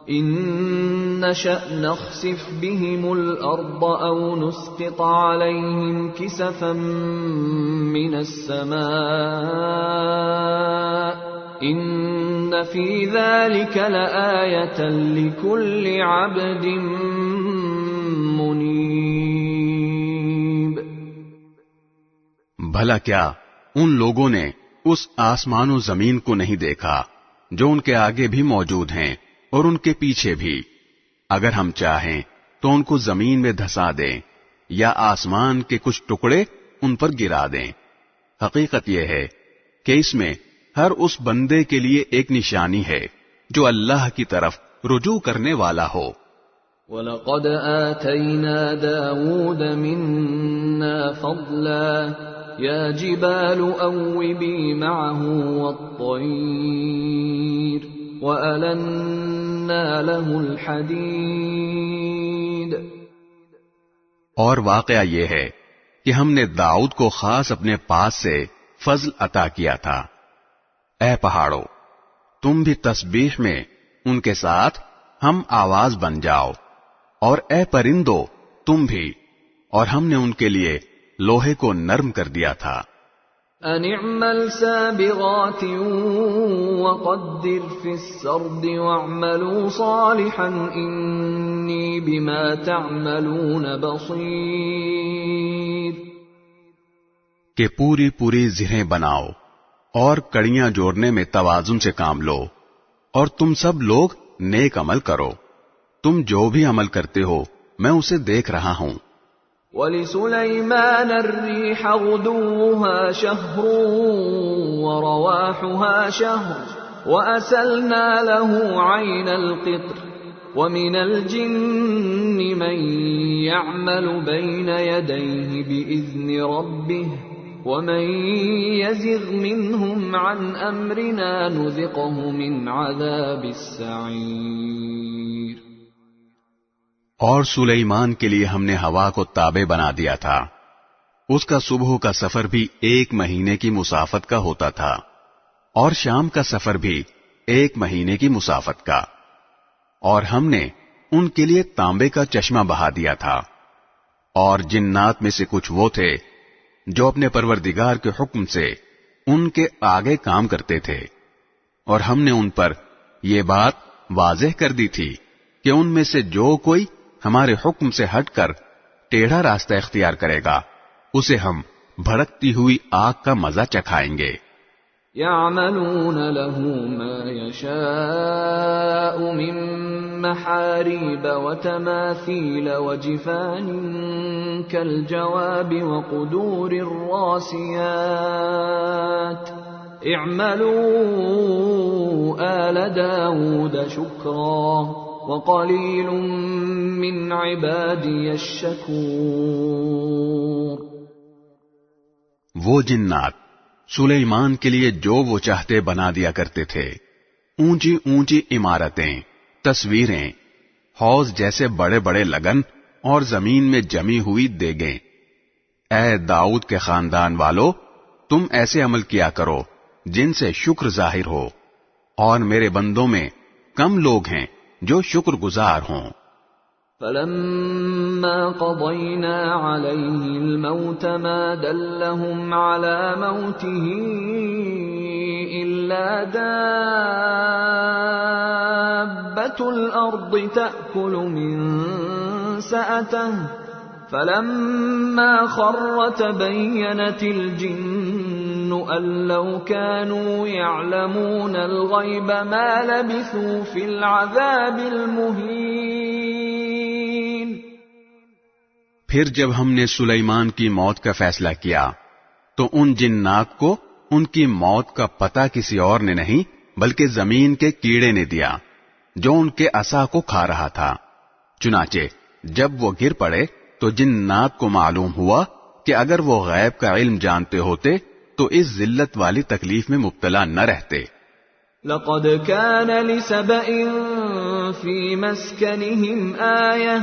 ان نشأ نخسف بهم الارض او نسقط عليهم كسفا من السماء ان في ذلك لآية لكل عبد منیب۔ بھلا کیا ان لوگوں نے اس آسمان و زمین کو نہیں دیکھا جو ان کے آگے بھی موجود ہیں اور ان کے پیچھے بھی؟ اگر ہم چاہیں تو ان کو زمین میں دھسا دیں یا آسمان کے کچھ ٹکڑے ان پر گرا دیں۔ حقیقت یہ ہے کہ اس میں ہر اس بندے کے لیے ایک نشانی ہے جو اللہ کی طرف رجوع کرنے والا ہو۔ وَلَقَدْ آتَيْنَا دَاوُودَ مِنَّا فَضْلًا يَا جِبَالُ أَوِّبِي مَعَهُ وَالطَّيْرَ وَأَلَنَّا لَهُ الْحَدِيدَ۔ اور واقعہ یہ ہے کہ ہم نے داؤد کو خاص اپنے پاس سے فضل عطا کیا تھا۔ اے پہاڑوں، تم بھی تسبیح میں ان کے ساتھ ہم آواز بن جاؤ، اور اے پرندو تم بھی، اور ہم نے ان کے لیے لوہے کو نرم کر دیا تھا۔ ان اعمل سابغات وقدر في السرد واعملوا صالحا إني بما تعملون بصير. کہ پوری پوری زرہیں بناؤ اور کڑیاں جوڑنے میں توازن سے کام لو، اور تم سب لوگ نیک عمل کرو، تم جو بھی عمل کرتے ہو میں اسے دیکھ رہا ہوں. وَلِسُلَيْمَانَ الرِّيحَ غُدُوُّهَا شَهْرٌ وَرَوَاحُهَا شَهْرٌ وَأَسَلْنَا لَهُ عَيْنَ الْقِطْرِ وَمِنَ الْجِنِّ مَن يَعْمَلُ بَيْنَ يَدَيْهِ بِإِذْنِ رَبِّهِ وَمَن يَزِغْ مِنْهُمْ عَنْ أَمْرِنَا نُذِقْهُ مِنْ عَذَابِ السَّعِيرِ. اور سلیمان کے لیے ہم نے ہوا کو تابع بنا دیا تھا، اس کا صبح کا سفر بھی 1 مہینے کی مسافت کا ہوتا تھا، اور شام کا سفر بھی 1 مہینے کی مسافت کا. اور ہم نے ان کے لیے تانبے کا چشمہ بہا دیا تھا. اور جنات میں سے کچھ وہ تھے جو اپنے پروردگار کے حکم سے ان کے آگے کام کرتے تھے، اور ہم نے ان پر یہ بات واضح کر دی تھی کہ ان میں سے جو کوئی ہمارے حکم سے ہٹ کر ٹیڑھا راستہ اختیار کرے گا اسے ہم بھڑکتی ہوئی آگ کا مزہ چکھائیں گے. يَعْمَلُونَ لَهُ مَا يَشَاءُ مِن مَّحَارِيبَ وَتَمَاثِيلَ وَجِفَانٍ كَالْجَوَابِ وَقُدُورٍ رَّاسِيَاتٍ. اعْمَلُوا آلَ دَاوُودَ شُكْرًا وَقَلِيلٌ مِّنْ عِبَادِيَ الشَّكُورُ. وہ جنات سلیمان کے لیے جو وہ چاہتے بنا دیا کرتے تھے، اونچی اونچی عمارتیں، تصویریں، حوض جیسے بڑے بڑے لگن اور زمین میں جمی ہوئی دیگیں. اے داؤد کے خاندان والو، تم ایسے عمل کیا کرو جن سے شکر ظاہر ہو، اور میرے بندوں میں کم لوگ ہیں جو شکر گزار ہوں. فَلَمَّا قَضَيْنَا عَلَيْهِ الْمَوْتَ مَا دَلَّهُمْ عَلَى مَوْتِهِ إِلَّا دَابَّةُ الْأَرْضِ تَأْكُلُ مِنْ سَأَتَهُ فَلَمَّا خَرَّ تَبَيَّنَتِ الْجِنُّ أَن لَّوْ كَانُوا يَعْلَمُونَ الْغَيْبَ مَا لَبِثُوا فِي الْعَذَابِ الْمُهِينِ. پھر جب ہم نے سلیمان کی موت کا فیصلہ کیا تو ان جنات کو ان کی موت کا پتہ کسی اور نے نہیں بلکہ زمین کے کیڑے نے دیا جو ان کے عصا کو کھا رہا تھا. چنانچہ جب وہ گر پڑے تو جنات کو معلوم ہوا کہ اگر وہ غیب کا علم جانتے ہوتے تو اس ذلت والی تکلیف میں مبتلا نہ رہتے. لَقَدْ كَانَ لِسَبَإٍ فِي مَسْكَنِهِمْ آيَةٌ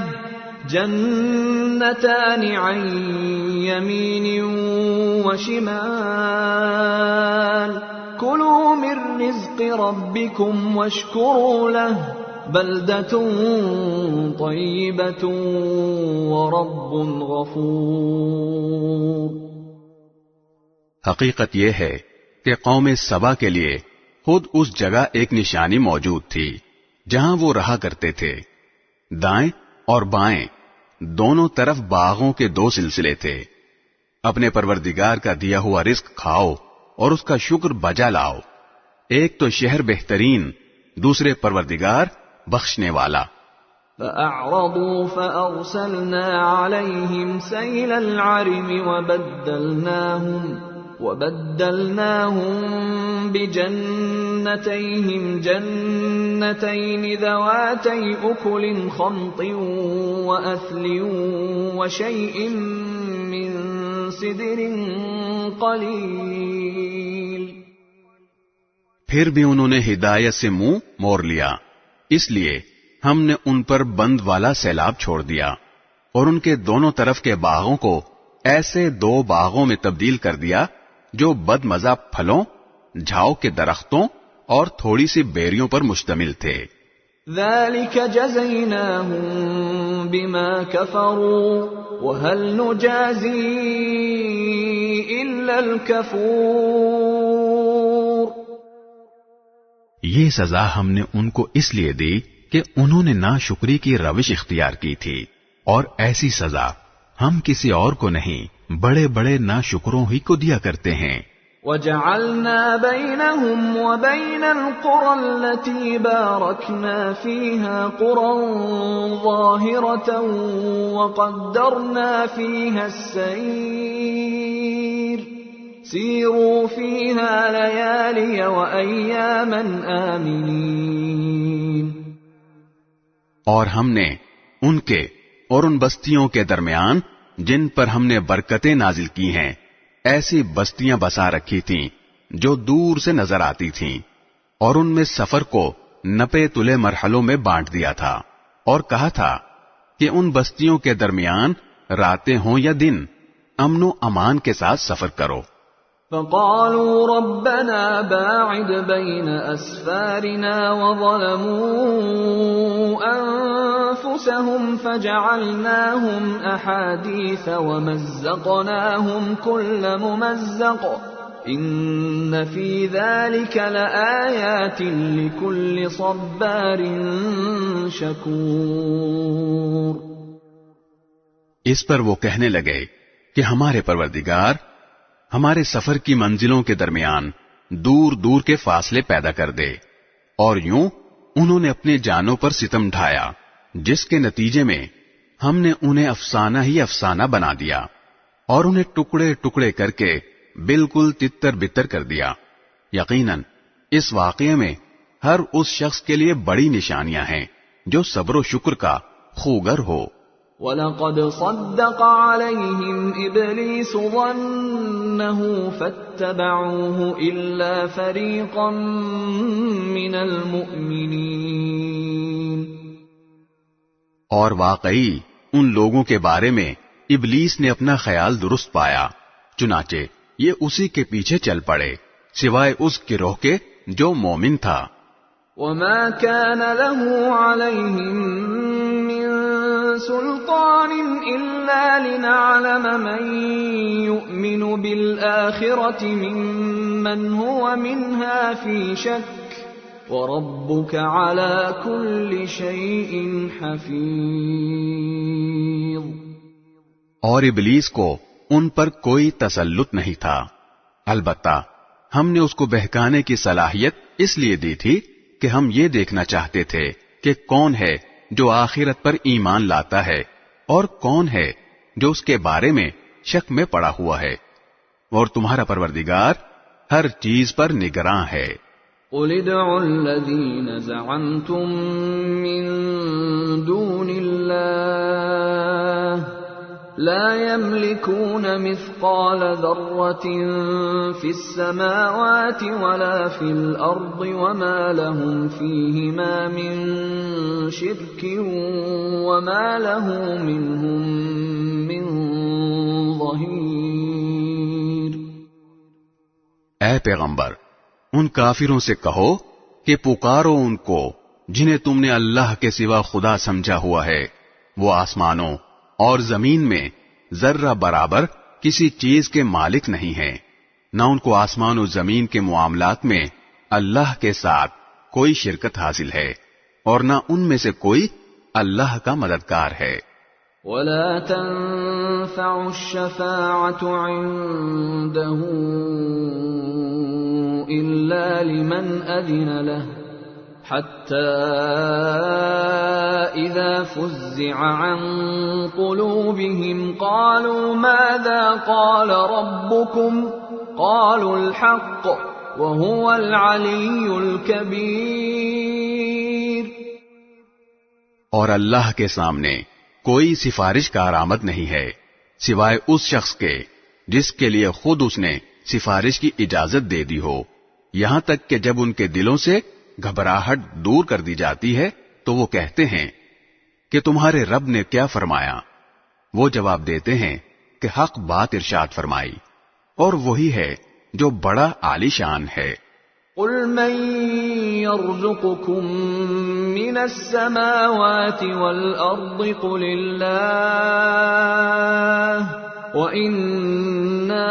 جَنَّتَانِ عَنْ يَمِينٍ وَشِمَالٍ كُلُوا مِن رِّزْقِ رَبِّكُمْ وَاشْكُرُوا لَهُ بَلْدَةٌ طَيِّبَةٌ وَرَبٌّ غَفُورٌ. حقیقت یہ ہے کہ قوم سبا کے لیے خود اس جگہ ایک نشانی موجود تھی جہاں وہ رہا کرتے تھے. دائیں اور بائیں دونوں طرف باغوں کے 2 سلسلے تھے. اپنے پروردگار کا دیا ہوا رزق کھاؤ اور اس کا شکر بجا لاؤ. ایک تو شہر بہترین، دوسرے پروردگار بخشنے والا. فَأَعْرَضُوا فَأَرْسَلْنَا عَلَيْهِمْ سَيْلَ الْعَرِمِ وَبَدَّلْنَاهُمْ بِجَنَّتَيْهِمْ جَنَّتَيْنِ ذَوَاتَيْ أُكُلٍ خَمْطٍ وَأَثْلٍ وَشَيْءٍ مِّن سِدْرٍ قَلِيلٍ. پھر بھی انہوں نے ہدایت سے منہ موڑ لیا، اس لیے ہم نے ان پر بند والا سیلاب چھوڑ دیا اور ان کے دونوں طرف کے باغوں کو ایسے 2 باغوں میں تبدیل کر دیا جو بد مزہ پھلوں، جھاؤ کے درختوں اور تھوڑی سی بیریوں پر مشتمل تھے. ذَلِكَ جَزَيْنَاهُمْ بِمَا كَفَرُوا وَهَلْ نُجَازِي إِلَّا الْكَفُورَ. یہ سزا ہم نے ان کو اس لیے دی کہ انہوں نے ناشکری کی روش اختیار کی تھی، اور ایسی سزا ہم کسی اور کو نہیں بڑے بڑے ناشکروں ہی کو دیا کرتے ہیں۔ وَجَعَلْنَا بَيْنَهُمْ وَبَيْنَ الْقُرَى الَّتِي بَارَكْنَا فِيهَا قُرًى ظَاهِرَةً وَقَدَّرْنَا فِيهَا السَّيْرَ سِيرُوا فِيهَا لَيَالِيَ وَأَيَّامًا آمِنِينَ۔ اور ہم نے ان کے اور ان بستیوں کے درمیان جن پر ہم نے برکتیں نازل کی ہیں ایسی بستیاں بسا رکھی تھیں جو دور سے نظر آتی تھیں، اور ان میں سفر کو نپے تلے مرحلوں میں بانٹ دیا تھا، اور کہا تھا کہ ان بستیوں کے درمیان راتیں ہوں یا دن امن و امان کے ساتھ سفر کرو۔ فقالوا ربنا باعد بين أسفارنا وظلموا أنفسهم فجعلناهم أحاديث ومزقناهم كل ممزق إن في ذلك لآيات لكل صبار شكور۔ اس پر وہ کہنے لگے کہ ہمارے پروردگار ہمارے سفر کی منزلوں کے درمیان دور دور کے فاصلے پیدا کر دے، اور یوں انہوں نے اپنے جانوں پر ستم ڈھایا، جس کے نتیجے میں ہم نے انہیں افسانہ ہی افسانہ بنا دیا اور انہیں ٹکڑے ٹکڑے کر کے بالکل تتر بتر کر دیا۔ یقیناً اس واقعے میں ہر اس شخص کے لیے بڑی نشانیاں ہیں جو صبر و شکر کا خوگر ہو۔ وَلَقَدْ صَدَّقَ عَلَيْهِمْ إِبْلِيسُ ظَنَّهُ فَاتَّبَعُوهُ إِلَّا فَرِيقًا مِّنَ الْمُؤْمِنِينَ۔ اور واقعی ان لوگوں کے بارے میں ابلیس نے اپنا خیال درست پایا، چنانچہ یہ اسی کے پیچھے چل پڑے سوائے اس گروہ کے جو مومن تھا۔ وَمَا كَانَ لَهُ عَلَيْهِمْ مِّن سُلْطَانٍ إِلَّا لِنَعْلَمَ مَن يُؤْمِنُ بِالْآخِرَةِ مِمَّنْ هُوَ مِنْهَا فِي شَكٍّ وَرَبُّكَ عَلَى كُلِّ شَيْءٍ حَفِيظٌ۔ اور ابلیس کو ان پر کوئی تسلط نہیں تھا، البتہ ہم نے اس کو بہکانے کی صلاحیت اس لیے دی تھی کہ ہم یہ دیکھنا چاہتے تھے کہ کون ہے جو آخرت پر ایمان لاتا ہے اور کون ہے جو اس کے بارے میں شک میں پڑا ہوا ہے، اور تمہارا پروردگار ہر چیز پر نگراں ہے۔ قُلِ ادْعُوا الَّذِينَ زَعَمْتُم مِّن دُونِ اللَّهِ لَا يَمْلِكُونَ مِثْقَالَ ذَرَّةٍ فِي السَّمَاوَاتِ وَلَا فِي الْأَرْضِ وَمَا لَهُمْ فِيهِمَا مِن شِرْكٍ وَمَا لَهُ مِنْهُم مِّن ظَهِيرٍ۔ اے پیغمبر، ان کافروں سے کہو کہ پکارو ان کو جنہیں تم نے اللہ کے سوا خدا سمجھا ہوا ہے، وہ آسمانوں اور زمین میں ذرہ برابر کسی چیز کے مالک نہیں ہیں، نہ ان کو آسمان و زمین کے معاملات میں اللہ کے ساتھ کوئی شرکت حاصل ہے، اور نہ ان میں سے کوئی اللہ کا مددگار ہے۔ وَلَا تَنفَعُ الشَّفَاعَةُ عِندَهُ إِلَّا لِمَنْ أَذِنَ لَهُ حَتَّى إِذَا فُزِّعَ عَنْ قُلُوبِهِمْ قَالُوا مَاذَا قَالَ رَبُّكُمْ قَالُوا الْحَقَّ وَهُوَ الْعَلِيُّ الْكَبِيرُ۔ اور اللہ کے سامنے کوئی سفارش کارآمد نہیں ہے سوائے اس شخص کے جس کے لیے خود اس نے سفارش کی اجازت دے دی ہو، یہاں تک کہ جب ان کے دلوں سے گھبراہٹ دور کر دی جاتی ہے تو وہ کہتے ہیں کہ تمہارے رب نے کیا فرمایا؟ وہ جواب دیتے ہیں کہ حق بات ارشاد فرمائی، اور وہی ہے جو بڑا عالی شان ہے۔ قُلْ مَن يَرْزُقُكُم مِّنَ السَّمَاوَاتِ وَالْأَرْضِ قُلِ اللَّهُ وَإِنَّا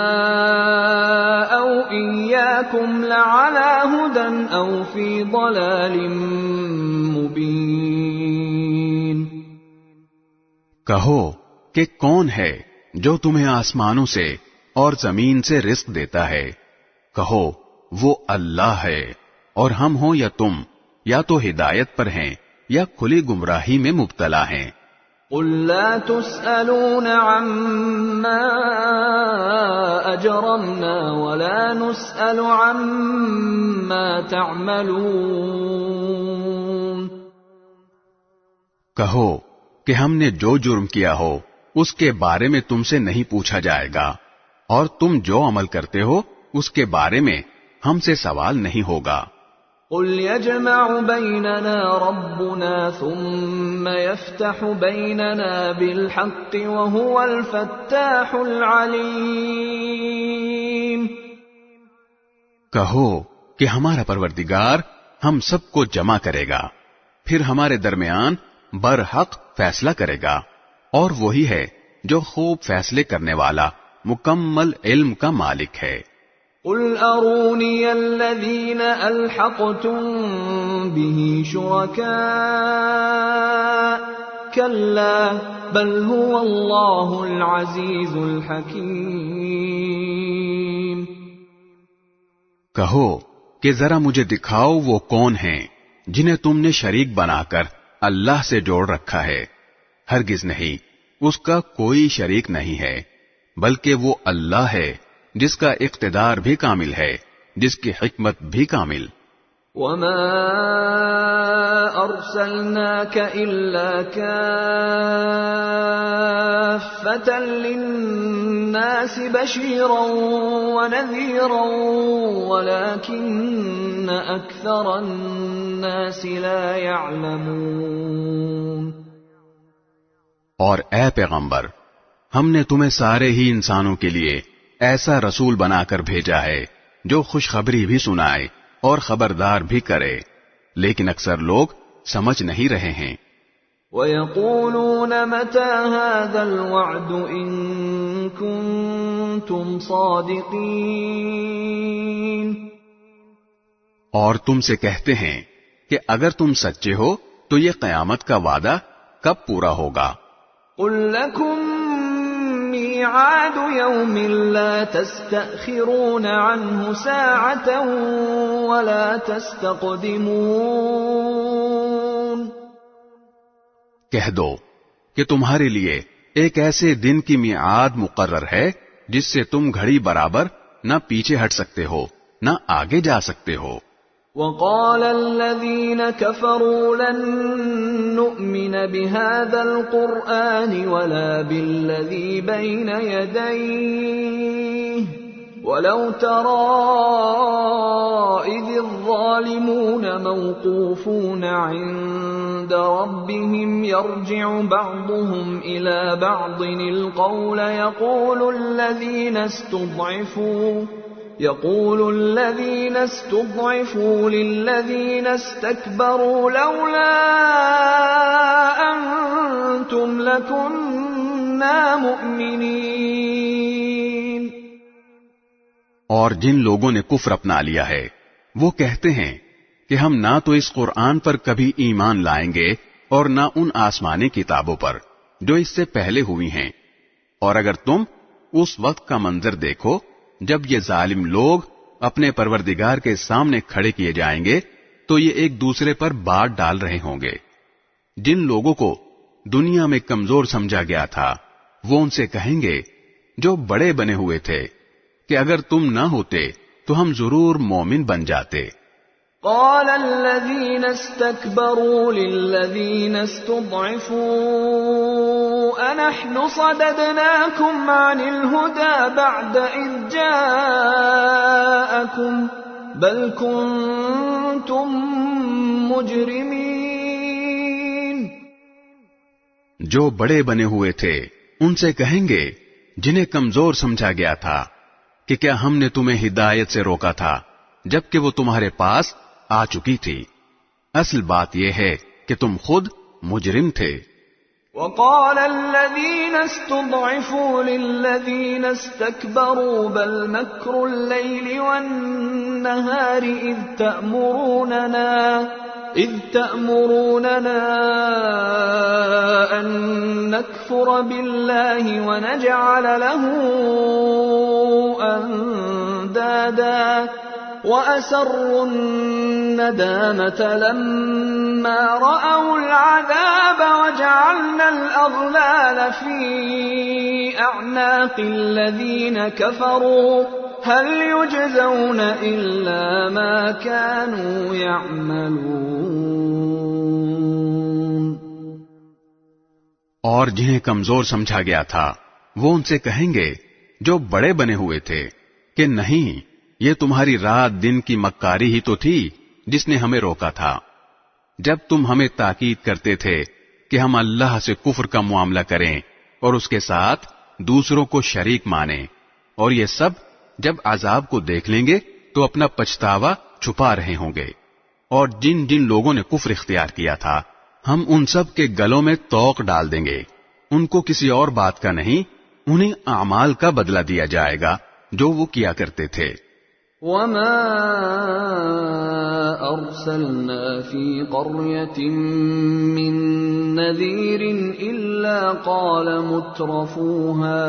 أَوْ إِيَّاكُمْ لَعَلَى هُدًى أَوْ فِي ضَلَالٍ مُبِينٍ۔ کہو کہ کون ہے جو تمہیں آسمانوں سے اور زمین سے رزق دیتا ہے؟ کہو وہ اللہ ہے، اور ہم ہوں یا تم یا تو ہدایت پر ہیں یا کھلی گمراہی میں مبتلا ہیں۔ قُل لَّا تُسْأَلُونَ عَمَّا أَجْرَمْنَا وَلَا نُسْأَلُ عَمَّا تَعْمَلُونَ۔ کہو کہ ہم نے جو جرم کیا ہو اس کے بارے میں تم سے نہیں پوچھا جائے گا، اور تم جو عمل کرتے ہو اس کے بارے میں ہم سے سوال نہیں ہوگا۔ قُلْ يَجْمَعُ بَيْنَنَا رَبُّنَا ثُمَّ يَفْتَحُ بَيْنَنَا بِالْحَقِّ وَهُوَ الْفَتَّاحُ الْعَلِيمُ۔ کہو کہ ہمارا پروردگار ہم سب کو جمع کرے گا، پھر ہمارے درمیان برحق فیصلہ کرے گا، اور وہی ہے جو خوب فیصلے کرنے والا مکمل علم کا مالک ہے۔ قُلْ أَرُونِيَ الَّذِينَ أَلْحَقْتُمْ بِهِ شُرَكَاءَ كَلَّا بَلْ هُوَ اللَّهُ الْعَزِيزُ الْحَكِيمُ۔ کہو کہ ذرا مجھے دکھاؤ وہ کون ہیں جنہیں تم نے شریک بنا کر اللہ سے جوڑ رکھا ہے۔ ہرگز نہیں، اس کا کوئی شریک نہیں ہے، بلکہ وہ اللہ ہے جس کا اقتدار بھی کامل ہے، جس کی حکمت بھی کامل۔ وَمَا أَرْسَلْنَاكَ إِلَّا كَافَّةً لِلنَّاسِ بَشِيرًا وَنَذِيرًا وَلَكِنَّ أَكْثَرَ النَّاسِ لَا يَعْلَمُونَ۔ اور اے پیغمبر، ہم نے تمہیں سارے ہی انسانوں کے لیے ایسا رسول بنا کر بھیجا ہے جو خوشخبری بھی سنائے اور خبردار بھی کرے، لیکن اکثر لوگ سمجھ نہیں رہے ہیں۔ وَيَقُولُونَ مَتَى هَذَا الْوَعْدُ إِن كُنتُمْ صَادِقِينَ۔ اور تم سے کہتے ہیں کہ اگر تم سچے ہو تو یہ قیامت کا وعدہ کب پورا ہوگا؟ قُل لَّكُم مِّيعَادُ يَوْمٍ لَّا تَسْتَأْخِرُونَ عَنْهُ سَاعَةً وَلَا تَسْتَقْدِمُونَ۔ کہہ دو کہ تمہارے لیے ایک ایسے دن کی میعاد مقرر ہے جس سے تم گھڑی برابر نہ پیچھے ہٹ سکتے ہو نہ آگے جا سکتے ہو۔ وَقَالَ الَّذِينَ كَفَرُوا لَن نُّؤْمِنَ بِهَذَا الْقُرْآنِ وَلَا بِالَّذِي بَيْنَ يَدَيْهِ وَلَوْ تَرَىٰ إِذِ الظَّالِمُونَ مَوْقُوفُونَ عِندَ رَبِّهِمْ يَرْجِعُ بَعْضُهُمْ إِلَىٰ بَعْضٍ الْقَوْلَ يقول الذين استضعفوا للذين استكبروا لولا أنتم لكنا مؤمنين۔ اور جن لوگوں نے کفر اپنا لیا ہے وہ کہتے ہیں کہ ہم نہ تو اس قرآن پر کبھی ایمان لائیں گے اور نہ ان آسمانی کتابوں پر جو اس سے پہلے ہوئی ہیں، اور اگر تم اس وقت کا منظر دیکھو جب یہ ظالم لوگ اپنے پروردگار کے سامنے کھڑے کیے جائیں گے تو یہ ایک دوسرے پر بات ڈال رہے ہوں گے۔ جن لوگوں کو دنیا میں کمزور سمجھا گیا تھا وہ ان سے کہیں گے جو بڑے بنے ہوئے تھے کہ اگر تم نہ ہوتے تو ہم ضرور مومن بن جاتے۔ قال الذين استكبروا للذين استضعفوا أنحن صددناكم عن الهدى بعد إذ جاءكم بل كنتم مجرمين۔ جو بڑے بنے ہوئے تھے ان سے کہیں گے جنہیں کمزور سمجھا گیا تھا کہ کیا ہم نے تمہیں ہدایت سے روکا تھا جبکہ وہ تمہارے پاس آ چکی تھی۔ اصل بات یہ ہے کہ تم خود مجرم تھے۔ وقال الذين استضعفوا للذين استكبروا بل مكر الليل والنهار إذ تأمروننا أن نكفر بالله ونجعل له أندادا وأسروا الندامة لما رأوا العذاب وجعلنا الأغلال في أعناق الذين كفروا هل يجزون إلا ما كانوا يعملون. اور جنہیں کمزور سمجھا گیا تھا وہ ان سے کہیں گے جو بڑے بنے ہوئے تھے کہ نہیں، یہ تمہاری رات دن کی مکاری ہی تو تھی جس نے ہمیں روکا تھا، جب تم ہمیں تاکید کرتے تھے کہ ہم اللہ سے کفر کا معاملہ کریں اور اس کے ساتھ دوسروں کو شریک مانیں، اور یہ سب جب عذاب کو دیکھ لیں گے تو اپنا پچھتاوا چھپا رہے ہوں گے. اور جن جن لوگوں نے کفر اختیار کیا تھا ہم ان سب کے گلوں میں طوق ڈال دیں گے، ان کو کسی اور بات کا نہیں، انہیں اعمال کا بدلہ دیا جائے گا جو وہ کیا کرتے تھے. وما أرسلنا في قرية من نذير إلا قال مترفوها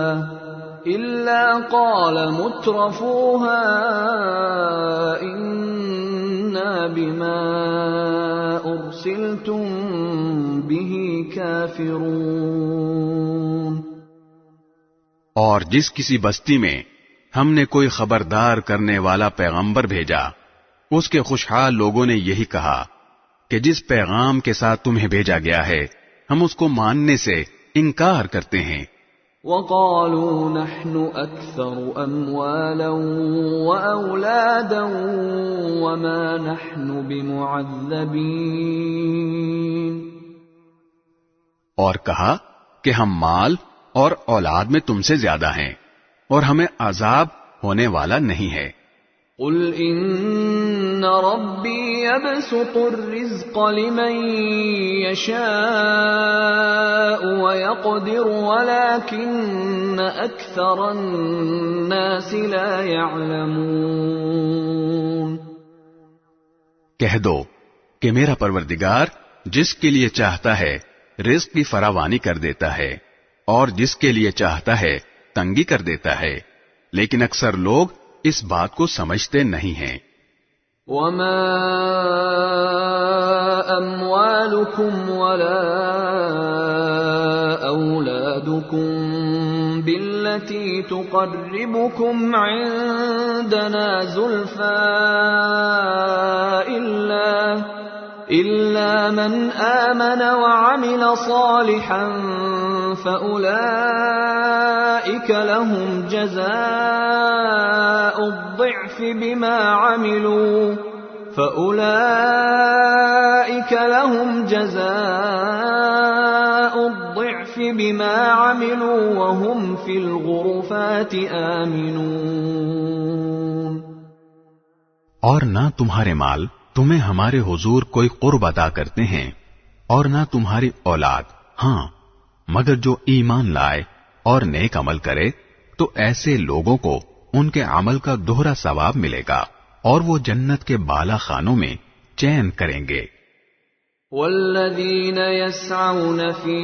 إنا بما أرسلتم به كافرون. اور جس کسی بستی میں ہم نے کوئی خبردار کرنے والا پیغمبر بھیجا، اس کے خوشحال لوگوں نے یہی کہا کہ جس پیغام کے ساتھ تمہیں بھیجا گیا ہے ہم اس کو ماننے سے انکار کرتے ہیں. وَقَالُوا نَحْنُ أَكْثَرُ أَمْوَالًا وَأَوْلَادًا وَمَا نَحْنُ بِمُعَذَّبِينَ. اور کہا کہ ہم مال اور اولاد میں تم سے زیادہ ہیں اور ہمیں عذاب ہونے والا نہیں ہے. قُلْ إِنَّ رَبِّي يَبْسُطُ الرِّزْقَ لِمَن يَشَاءُ وَيَقْدِرُ وَلَكِنَّ أَكْثَرَ النَّاسِ لَا يَعْلَمُونَ. کہہ دو کہ میرا پروردگار جس کے لیے چاہتا ہے رزق کی فراوانی کر دیتا ہے اور جس کے لیے چاہتا ہے تنگی کر دیتا ہے، لیکن اکثر لوگ اس بات کو سمجھتے نہیں ہیں. وَمَا أَمْوَالُكُمْ وَلَا أَوْلَادُكُمْ بِالَّتِي تُقَرِّبُكُمْ عِندَنَا زُلْفَىٰ إِلَّا مَنْ آمَنَ وَعَمِلَ صَالِحًا فَأُولَئِكَ لَهُمْ جَزَاءُ الضِّعْفِ بِمَا عَمِلُوا وَهُمْ فِي الْغُرُفَاتِ آمِنُونَ. اور نہ تمہارے مال تمہیں ہمارے حضور کوئی قرب عطا کرتے ہیں اور نہ تمہاری اولاد، ہاں مگر جو ایمان لائے اور نیک عمل کرے تو ایسے لوگوں کو ان کے عمل کا دوہرا ثواب ملے گا اور وہ جنت کے بالا خانوں میں چین کریں گے. والذین یسعون فی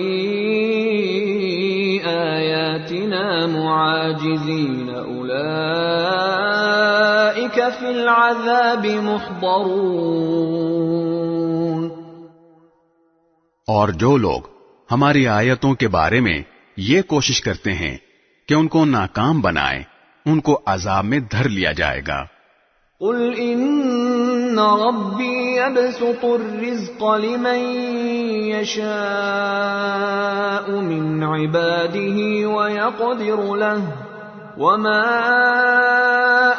آیاتنا معاجزین اولئک فی العذاب محضرون. اور جو لوگ ہماری آیتوں کے بارے میں یہ کوشش کرتے ہیں کہ ان کو ناکام بنائیں، ان کو عذاب میں دھر لیا جائے گا. قل ان ربی یبسط الرزق لمن یشاء من عباده ویقدر له وما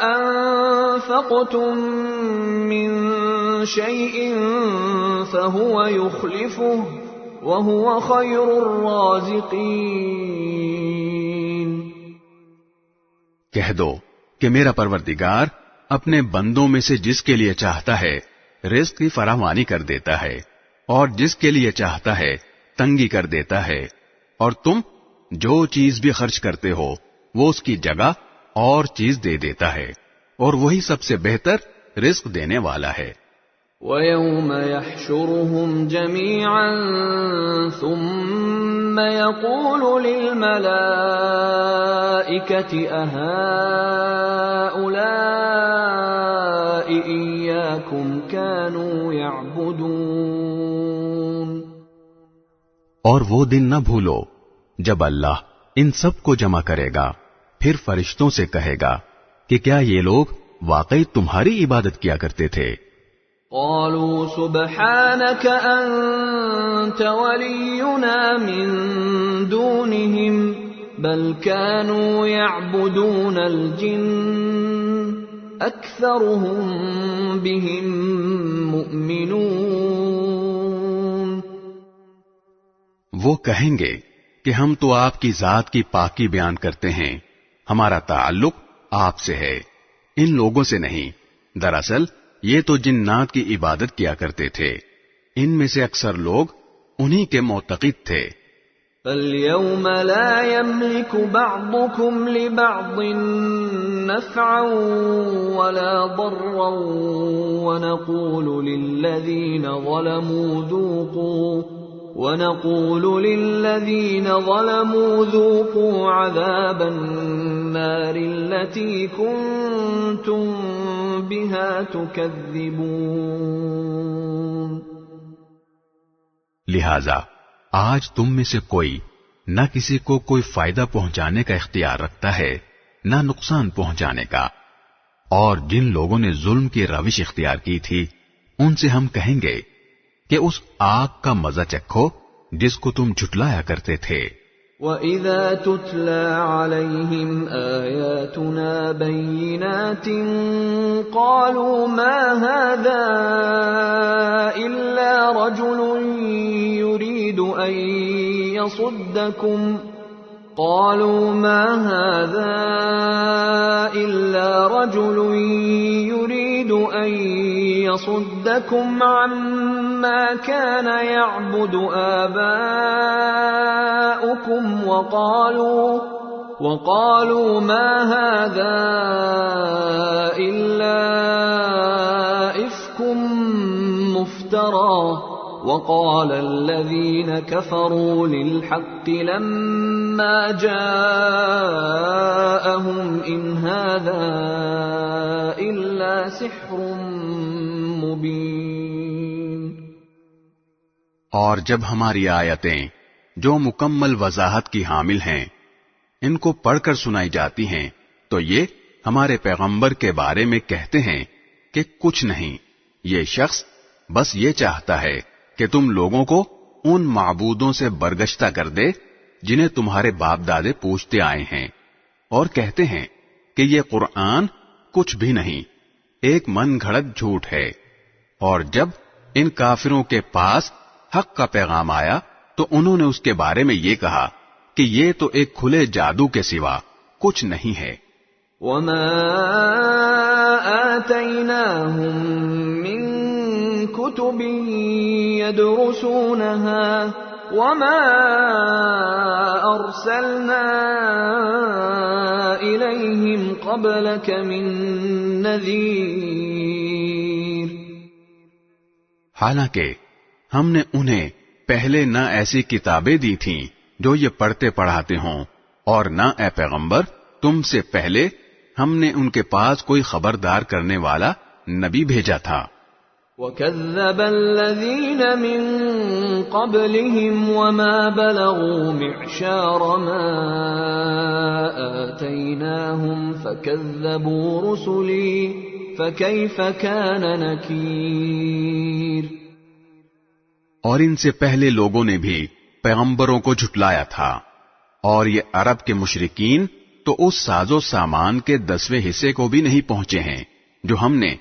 انفقتم من شیء فهو یخلفه وَهُوَ خَيْرُ الرَّازِقِينَ. کہہ دو کہ میرا پروردگار اپنے بندوں میں سے جس کے لیے چاہتا ہے رزق کی فراوانی کر دیتا ہے اور جس کے لیے چاہتا ہے تنگی کر دیتا ہے، اور تم جو چیز بھی خرچ کرتے ہو وہ اس کی جگہ اور چیز دے دیتا ہے، اور وہی سب سے بہتر رزق دینے والا ہے۔ وَيَوْمَ يَحْشُرُهُمْ جَمِيعًا ثُمَّ يَقُولُ لِلْمَلَائِكَةِ أَهَٰؤُلَاءِ إِيَّاكُمْ كَانُوا يَعْبُدُونَ۔ اور وہ دن نہ بھولو جب اللہ ان سب کو جمع کرے گا، پھر فرشتوں سے کہے گا کہ کیا یہ لوگ واقعی تمہاری عبادت کیا کرتے تھے؟ قالوا سبحانك أنت ولينا من دونهم بل كانوا يعبدون الجن أكثرهم بهم مؤمنون۔ وہ کہیں گے کہ ہم تو آپ کی ذات کی پاکی بیان کرتے ہیں، ہمارا تعلق آپ سے ہے، ان لوگوں سے نہیں، دراصل یہ تو جنات کی عبادت کیا کرتے تھے، ان میں سے اکثر لوگ انہی کے معتقد تھے۔ فَالْيَوْمَ لَا يَمْلِكُ بَعْضُكُمْ لِبَعْضٍ نَفْعًا وَلَا ضَرًّا وَنَقُولُ لِلَّذِينَ ظَلَمُوا ذُوقُوا عَذَابَ النَّارِ الَّتِي كُنتُم بِهَا تُكَذِّبُونَ۔ لہذا آج تم میں سے کوئی نہ کسی کو کوئی فائدہ پہنچانے کا اختیار رکھتا ہے نہ نقصان پہنچانے کا، اور جن لوگوں نے ظلم کی روش اختیار کی تھی ان سے ہم کہیں گے کہ اس آگ کا مزہ چکھو جس کو تم جھٹلایا کرتے تھے۔ وَإِذَا تُتْلَى عَلَيْهِمْ آيَاتُنَا بَيِّنَاتٍ قَالُوا مَا هَذَا إِلَّا رَجُلٌ يُرِيدُ أَن يَصُدَّكُمْ عَمَّا كَانَ يَعْبُدُ آبَاؤُكُمْ وَقَالُوا مَا هَذَا إِلَّا إِفْكٌ مُفْتَرًى وَقَالَ الَّذِينَ كَفَرُوا لِلْحَقِّ لَمَّا جَاءَهُمْ إِنْ هَذَا إِلَّا سِحْرٌ مُبِينٌ۔ اور جب ہماری آیتیں جو مکمل وضاحت کی حامل ہیں ان کو پڑھ کر سنائی جاتی ہیں تو یہ ہمارے پیغمبر کے بارے میں کہتے ہیں کہ کچھ نہیں، یہ شخص بس یہ چاہتا ہے کہ تم لوگوں کو ان معبودوں سے برگشتہ کر دے جنہیں تمہارے باپ دادے پوجتے آئے ہیں، اور کہتے ہیں کہ یہ قرآن کچھ بھی نہیں، ایک من گھڑت جھوٹ ہے۔ اور جب ان کافروں کے پاس حق کا پیغام آیا تو انہوں نے اس کے بارے میں یہ کہا کہ یہ تو ایک کھلے جادو کے سوا کچھ نہیں ہے۔ وَمَا آتَيْنَاهُم مِّن كُتُبٍ يَدْرُسُونَهَا وَمَا أَرْسَلْنَا إِلَيْهِمْ قَبْلَكَ مِن نَّذِيرٍ۔ حالانکہ ہم نے انہیں پہلے نہ ایسی کتابیں دی تھیں جو یہ پڑھتے پڑھاتے ہوں، اور نہ اے پیغمبر تم سے پہلے ہم نے ان کے پاس کوئی خبردار کرنے والا نبی بھیجا تھا۔ وَكَذَّبَ الَّذِينَ مِن قَبْلِهِمْ وَمَا بَلَغُوا مِعْشَارَ مَا آتَيْنَاهُمْ فَكَذَّبُوا رُسُلِي فَكَيْفَ كَانَ نَكِيرِ۔ اور ان سے پہلے لوگوں نے بھی پیغمبروں کو جھٹلایا تھا، اور یہ عرب کے مشرکین تو اس ساز و سامان کے 10ویں حصے کو بھی نہیں پہنچے ہیں جو ہم نے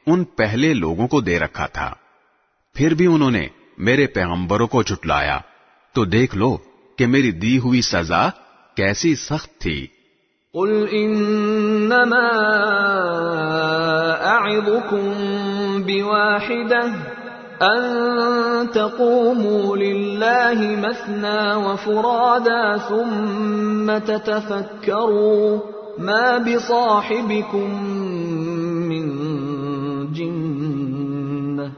ان پہلے لوگوں کو دے رکھا تھا، پھر بھی انہوں نے میرے پیغمبروں کو جھٹلایا، تو دیکھ لو کہ میری دی ہوئی سزا کیسی سخت تھی۔ قُلْ إِنَّمَا أَعِظُكُمْ بِوَاحِدَةٍ أن تقوموا لله مثنى وفرادا ثم تتفكروا ما بصاحبكم من جنة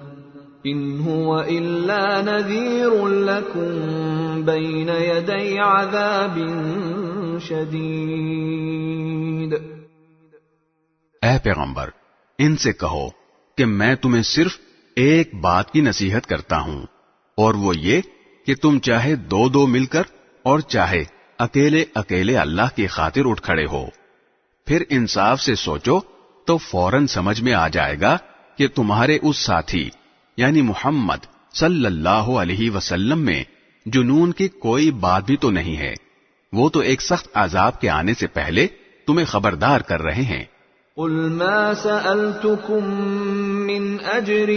إن هو إلا نذير لكم بين يدي عذاب شدید۔ اے پیغمبر، ان سے کہو کہ میں تمہیں صرف ایک بات کی نصیحت کرتا ہوں، اور وہ یہ کہ تم چاہے دو دو مل کر اور چاہے اکیلے اکیلے اللہ کی خاطر اٹھ کھڑے ہو، پھر انصاف سے سوچو تو فوراً سمجھ میں آ جائے گا کہ تمہارے اس ساتھی یعنی محمد صلی اللہ علیہ وسلم میں جنون کی کوئی بات بھی تو نہیں ہے، وہ تو ایک سخت عذاب کے آنے سے پہلے تمہیں خبردار کر رہے ہیں۔ قل ما سألتكم من أجر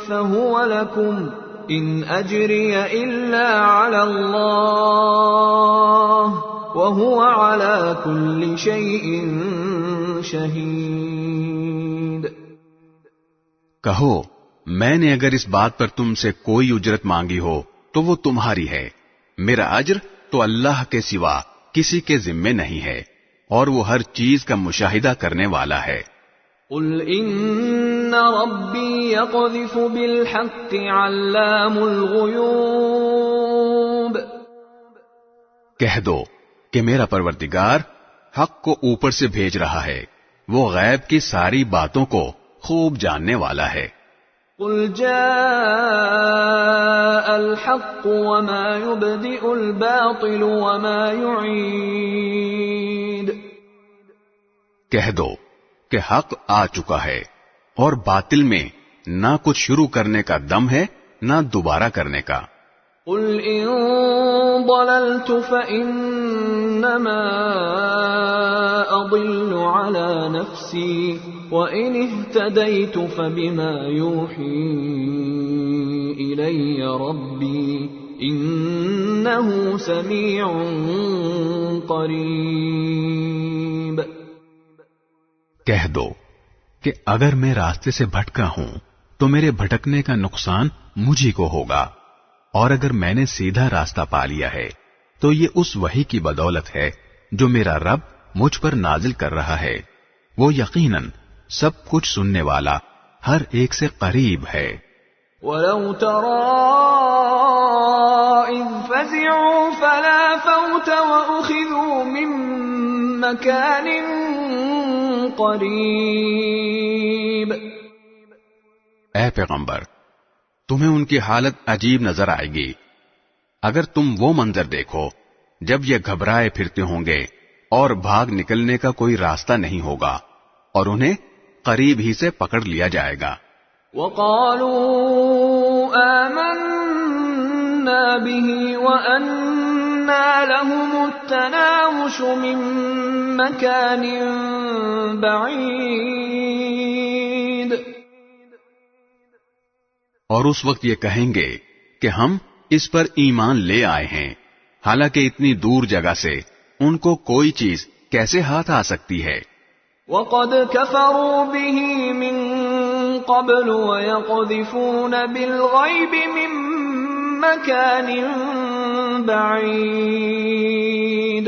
فهو لكم إن أجري إلا على الله وهو على كل شيء شهيد۔ کہو میں نے اگر اس بات پر تم سے کوئی اجرت مانگی ہو تو وہ تمہاری ہے، میرا اجر تو اللہ کے سوا کسی کے ذمے نہیں ہے، اور وہ ہر چیز کا مشاہدہ کرنے والا ہے۔ قل ان ربی یقذف بالحق علام الغیوب، کہہ دو کہ میرا پروردگار حق کو اوپر سے بھیج رہا ہے، وہ غیب کی ساری باتوں کو خوب جاننے والا ہے۔ قل جاء الحق وما يبدئ الباطل وما يعيد، کہہ دو کہ حق آ چکا ہے اور باطل میں نہ کچھ شروع کرنے کا دم ہے نہ دوبارہ کرنے کا۔ قل ان ضللت فانما اضل على نفسي وان اهتديت فبما يوحي الي ربي انه سميع قريب۔ کہہ دو کہ اگر میں راستے سے بھٹکا ہوں تو میرے بھٹکنے کا نقصان مجھی کو ہوگا، اور اگر میں نے سیدھا راستہ پا لیا ہے تو یہ اس وحی کی بدولت ہے جو میرا رب مجھ پر نازل کر رہا ہے، وہ یقیناً سب کچھ سننے والا ہر ایک سے قریب ہے۔ وَلَوْ تَرَىٰ إِذْ فَزِعُوا فَلَا فَوْتَ وَأُخِذُوا مِن مَّكَانٍ قَرِيبٍ، اے پیغمبر، تمہیں ان کی حالت عجیب نظر آئے گی اگر تم وہ منظر دیکھو جب یہ گھبرائے پھرتے ہوں گے اور بھاگ نکلنے کا کوئی راستہ نہیں ہوگا اور انہیں قریب ہی سے پکڑ لیا جائے گا۔ وَقَالُوا آمَنَّا بِهِ وَأَنَّىٰ لَهُمُ التَّنَاوُشُ مِن مَّكَانٍ بَعِيدٍ، اور اس وقت یہ کہیں گے کہ ہم اس پر ایمان لے آئے ہیں، حالانکہ اتنی دور جگہ سے ان کو کوئی چیز کیسے ہاتھ آ سکتی ہے۔ وَقَدْ كَفَرُوا بِهِ مِن قَبْلُ وَيَقْذِفُونَ بِالْغَيْبِ مِن مَّكَانٍ بَعِيدٍ،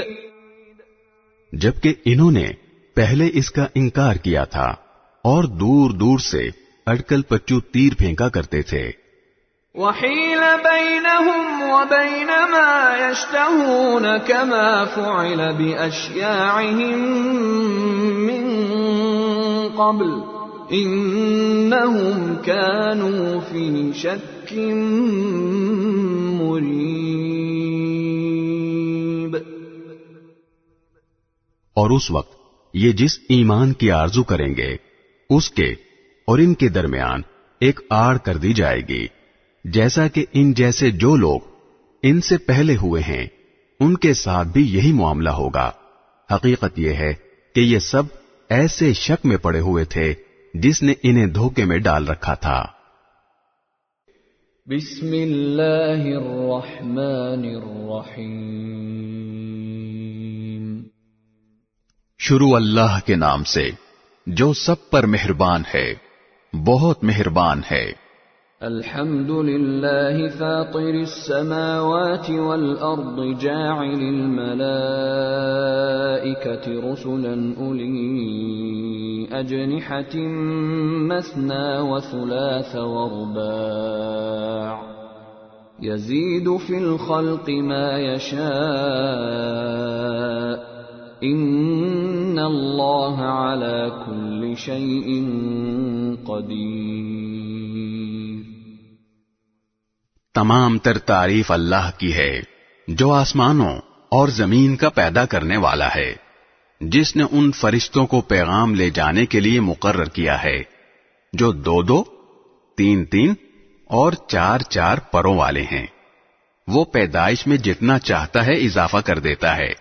جبکہ انہوں نے پہلے اس کا انکار کیا تھا اور دور دور سے اٹکل پچو تیر پھینکا کرتے تھے۔ وَحِيلَ بَيْنَهُمْ وَبَيْنَ مَا يَشْتَهُونَ كَمَا فُعِلَ بِأَشْيَاعِهِم مِّن قَبْلُ إِنَّهُمْ كَانُوا فِي شَكٍّ مُّرِيبٍ۔ اور اس وقت یہ جس ایمان کی آرزو کریں گے اس کے اور ان کے درمیان ایک آڑ کر دی جائے گی، جیسا کہ ان جیسے جو لوگ ان سے پہلے ہوئے ہیں ان کے ساتھ بھی یہی معاملہ ہوگا۔ حقیقت یہ ہے کہ یہ سب ایسے شک میں پڑے ہوئے تھے جس نے انہیں دھوکے میں ڈال رکھا تھا۔ بسم اللہ الرحمن الرحیم، شروع اللہ کے نام سے جو سب پر مہربان ہے، بہت مہربان ہے۔ الحمد لله فاطر السماوات والأرض جاعل الملائكة رسلا أولي أجنحة مثنى وثلاث ورباع يزيد في الخلق ما يشاء إن الله على كل شيء قدير. تمام تر تعریف اللہ کی ہے جو آسمانوں اور زمین کا پیدا کرنے والا ہے، جس نے ان فرشتوں کو پیغام لے جانے کے لیے مقرر کیا ہے جو 2-2، 3-3 اور 4-4 پروں والے ہیں. وہ پیدائش میں جتنا چاہتا ہے اضافہ کر دیتا ہے.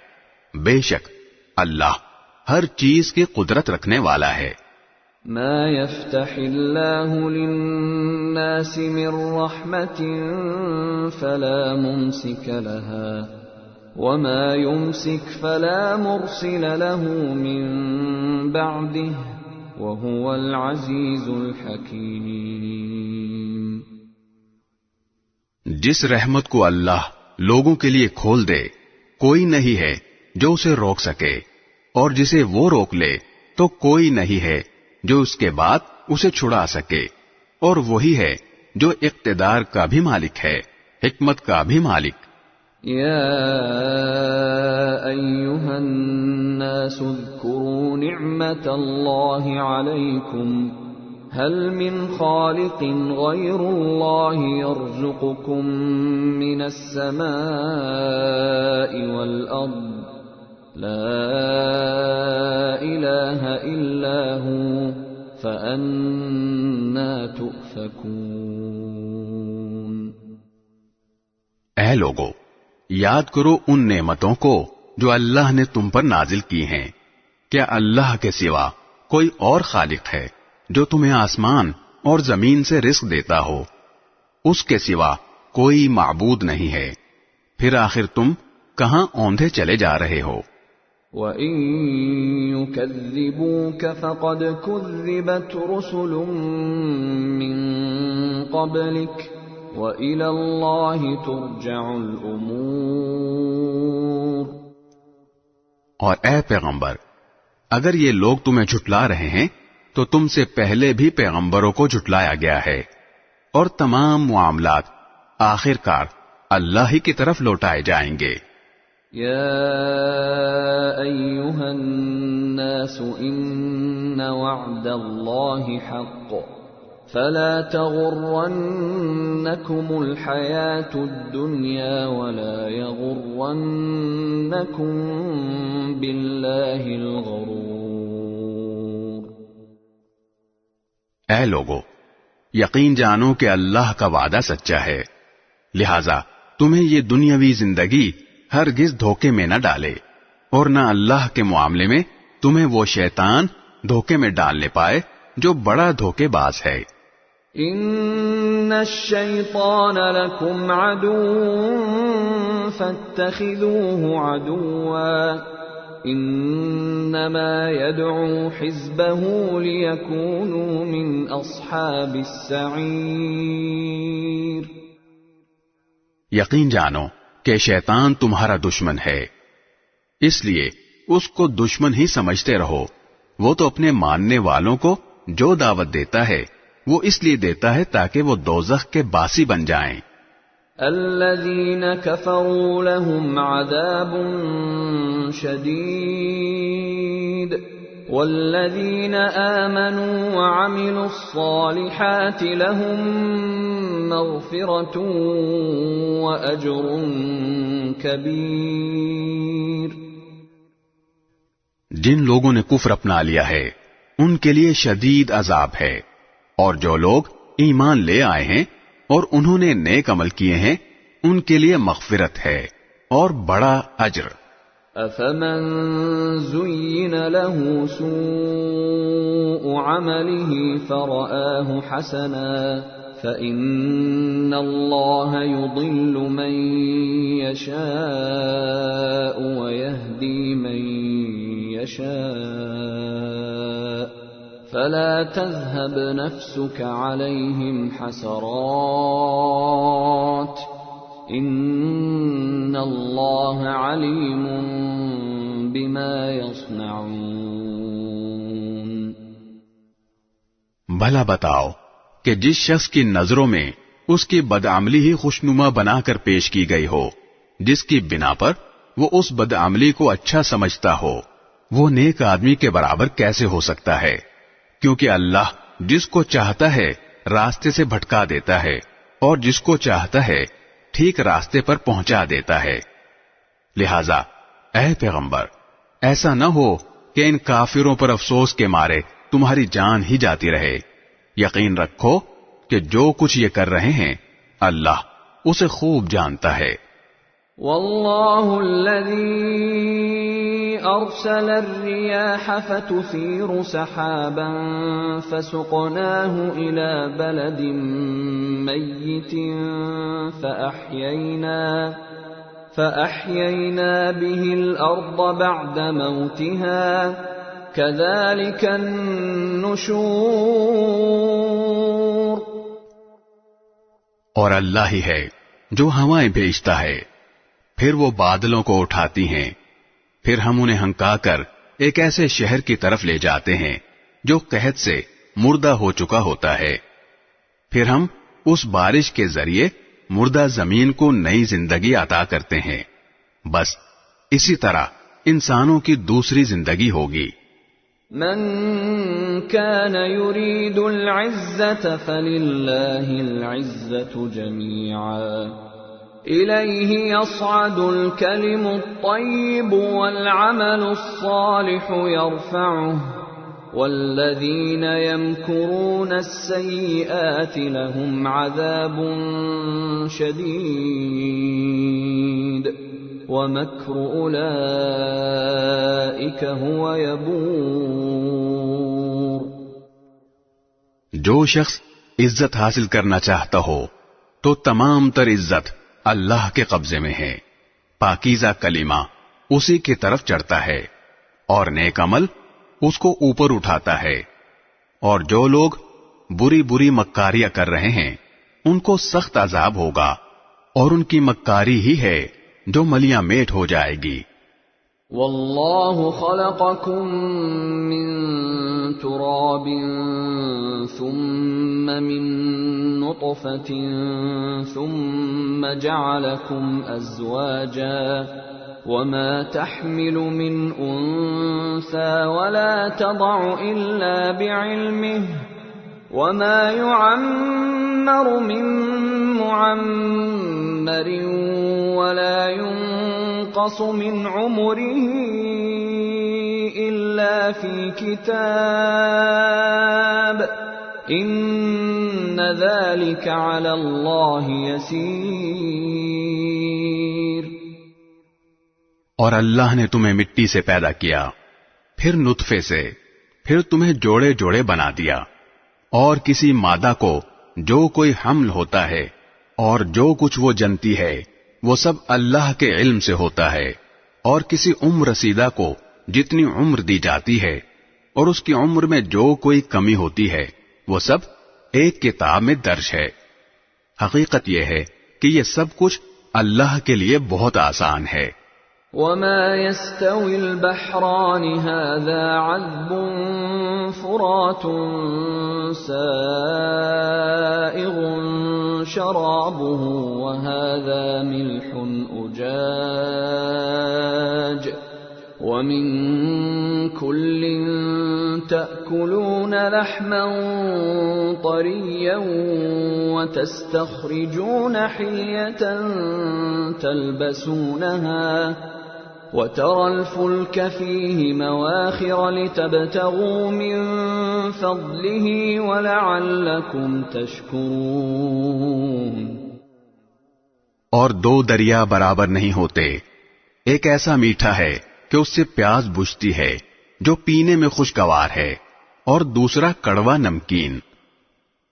بے شک اللہ ہر چیز کی قدرت رکھنے والا ہے. ما يفتح الله للناس من رحمة فلا ممسك لها وما يمسك فلا مرسل له من بعده وهو العزيز الحكيم. جس رحمت کو اللہ لوگوں کے لیے کھول دے کوئی نہیں ہے جو اسے روک سکے، اور جسے وہ روک لے تو کوئی نہیں ہے جو اس کے بعد اسے چھڑا سکے، اور وہی ہے جو اقتدار کا بھی مالک ہے، حکمت کا بھی مالک. یا ایھا الناس اذکروا نعمت اللہ علیکم هل من خالق غیر اللہ یرزقکم من السماء والارض لا الہ الا هو فأنا تؤفکون. اے لوگو، یاد کرو ان نعمتوں کو جو اللہ نے تم پر نازل کی ہیں. کیا اللہ کے سوا کوئی اور خالق ہے جو تمہیں آسمان اور زمین سے رزق دیتا ہو؟ اس کے سوا کوئی معبود نہیں ہے. پھر آخر تم کہاں اوندھے چلے جا رہے ہو؟ وَإِن يُكَذِّبُوكَ فَقَدْ كُذِّبَتْ رُسُلٌ مِّن قَبْلِكَ وَإِلَى اللَّهِ تُرْجَعُ الْأُمُورُ. اور اے پیغمبر، اگر یہ لوگ تمہیں جھٹلا رہے ہیں تو تم سے پہلے بھی پیغمبروں کو جھٹلایا گیا ہے، اور تمام معاملات آخر کار اللہ ہی کی طرف لوٹائے جائیں گے. یا ایھا الناس ان وعد اللہ حق فلا تغرنکم الحیاة الدنیا ولا یغرنکم باللہ الغرور. اے لوگو، یقین جانو کہ اللہ کا وعدہ سچا ہے، لہذا تمہیں یہ دنیاوی زندگی ہرگز دھوکے میں نہ ڈالے، اور نہ اللہ کے معاملے میں تمہیں وہ شیطان دھوکے میں ڈالنے پائے جو بڑا دھوکے باز ہے. ان الشیطان لکم عدو فاتخذوه عدوا انما يدعو حزبه ليكونوا من اصحاب السعیر. یقین جانو کہ شیطان تمہارا دشمن ہے، اس لیے اس کو دشمن ہی سمجھتے رہو. وہ تو اپنے ماننے والوں کو جو دعوت دیتا ہے وہ اس لیے دیتا ہے تاکہ وہ دوزخ کے باسی بن جائیں. الذین کفروا لهم عذاب شدید والذین آمنوا وعملوا الصالحات لهم مغفرة وأجر کبیر. جن لوگوں نے کفر اپنا لیا ہے ان کے لیے شدید عذاب ہے، اور جو لوگ ایمان لے آئے ہیں اور انہوں نے نیک عمل کیے ہیں ان کے لیے مغفرت ہے اور بڑا اجر. افمن زین له سوء عمله فرآه حسنا فإن الله يضل من يشاء ويهدي من يشاء فلا تذهب نفسك عليهم حسرات ان اللہ علیم بما يصنعون۔ بھلا بتاؤ کہ جس شخص کی نظروں میں اس کی بدعملی ہی خوشنما بنا کر پیش کی گئی ہو، جس کی بنا پر وہ اس بدعملی کو اچھا سمجھتا ہو، وہ نیک آدمی کے برابر کیسے ہو سکتا ہے؟ کیونکہ اللہ جس کو چاہتا ہے راستے سے بھٹکا دیتا ہے اور جس کو چاہتا ہے ٹھیک راستے پر پہنچا دیتا ہے۔ لہذا اے پیغمبر، ایسا نہ ہو کہ ان کافروں پر افسوس کے مارے تمہاری جان ہی جاتی رہے۔ یقین رکھو کہ جو کچھ یہ کر رہے ہیں اللہ اسے خوب جانتا ہے۔ واللہ الذی ارسل الرياح فتثير سحابا فسقناه الى بلد ميت فأحيينا به الارض بعد موتها كذلك النشور۔ اور اللہ ہی ہے جو ہوائیں بھیجتا ہے، پھر وہ بادلوں کو اٹھاتی ہیں، پھر ہم انہیں ہنکا کر ایک ایسے شہر کی طرف لے جاتے ہیں جو قحط سے مردہ ہو چکا ہوتا ہے، پھر ہم اس بارش کے ذریعے مردہ زمین کو نئی زندگی عطا کرتے ہیں۔ بس اسی طرح انسانوں کی دوسری زندگی ہوگی۔ من كان يريد العزة فلله العزة جميعا إليه يصعد الكلم الطيب والعمل الصالح يرفعه والذين يمكرون السيئات لهم عذاب شديد ومكر أولئك هو يبور۔ جو شخص عزت حاصل کرنا چاہتا ہو تو تمام تر عزت اللہ کے قبضے میں ہے، پاکیزہ کلمہ اسی کی طرف چڑھتا ہے اور نیک عمل اس کو اوپر اٹھاتا ہے، اور جو لوگ بری بری مکاریاں کر رہے ہیں ان کو سخت عذاب ہوگا، اور ان کی مکاری ہی ہے جو ملیاں میٹ ہو جائے گی۔ واللہ خلقکم من تراب ثم من نطفة ثم جعلكم ازواجا وما تحمل من انثى ولا تضع الا بعلمه وما يعمر من معمر ولا ينقص من عمره إلا في كتاب إن ذلك على الله يسير۔ اور اللہ نے تمہیں مٹی سے پیدا کیا، پھر نطفے سے، پھر تمہیں جوڑے جوڑے بنا دیا، اور کسی مادہ کو جو کوئی حمل ہوتا ہے اور جو کچھ وہ جنتی ہے وہ سب اللہ کے علم سے ہوتا ہے، اور کسی عمر رسیدہ کو جتنی عمر دی جاتی ہے اور اس کی عمر میں جو کوئی کمی ہوتی ہے وہ سب ایک کتاب میں درج ہے۔ حقیقت یہ ہے کہ یہ سب کچھ اللہ کے لیے بہت آسان ہے۔ وما يستوي البحران هذا عذب فرات سائغ شرابه وهذا ملح أجاج ومن كل تأكلون لحما طريا وتستخرجون حلية تلبسونها وترى الفلك فيه مواخر لتبتغوا من فضله ولعلكم تشكرون۔ اور دو دریا برابر نہیں ہوتے، ایک ایسا میٹھا ہے کہ اس سے پیاس بجھتی ہے جو پینے میں خوشگوار ہے، اور دوسرا کڑوا نمکین،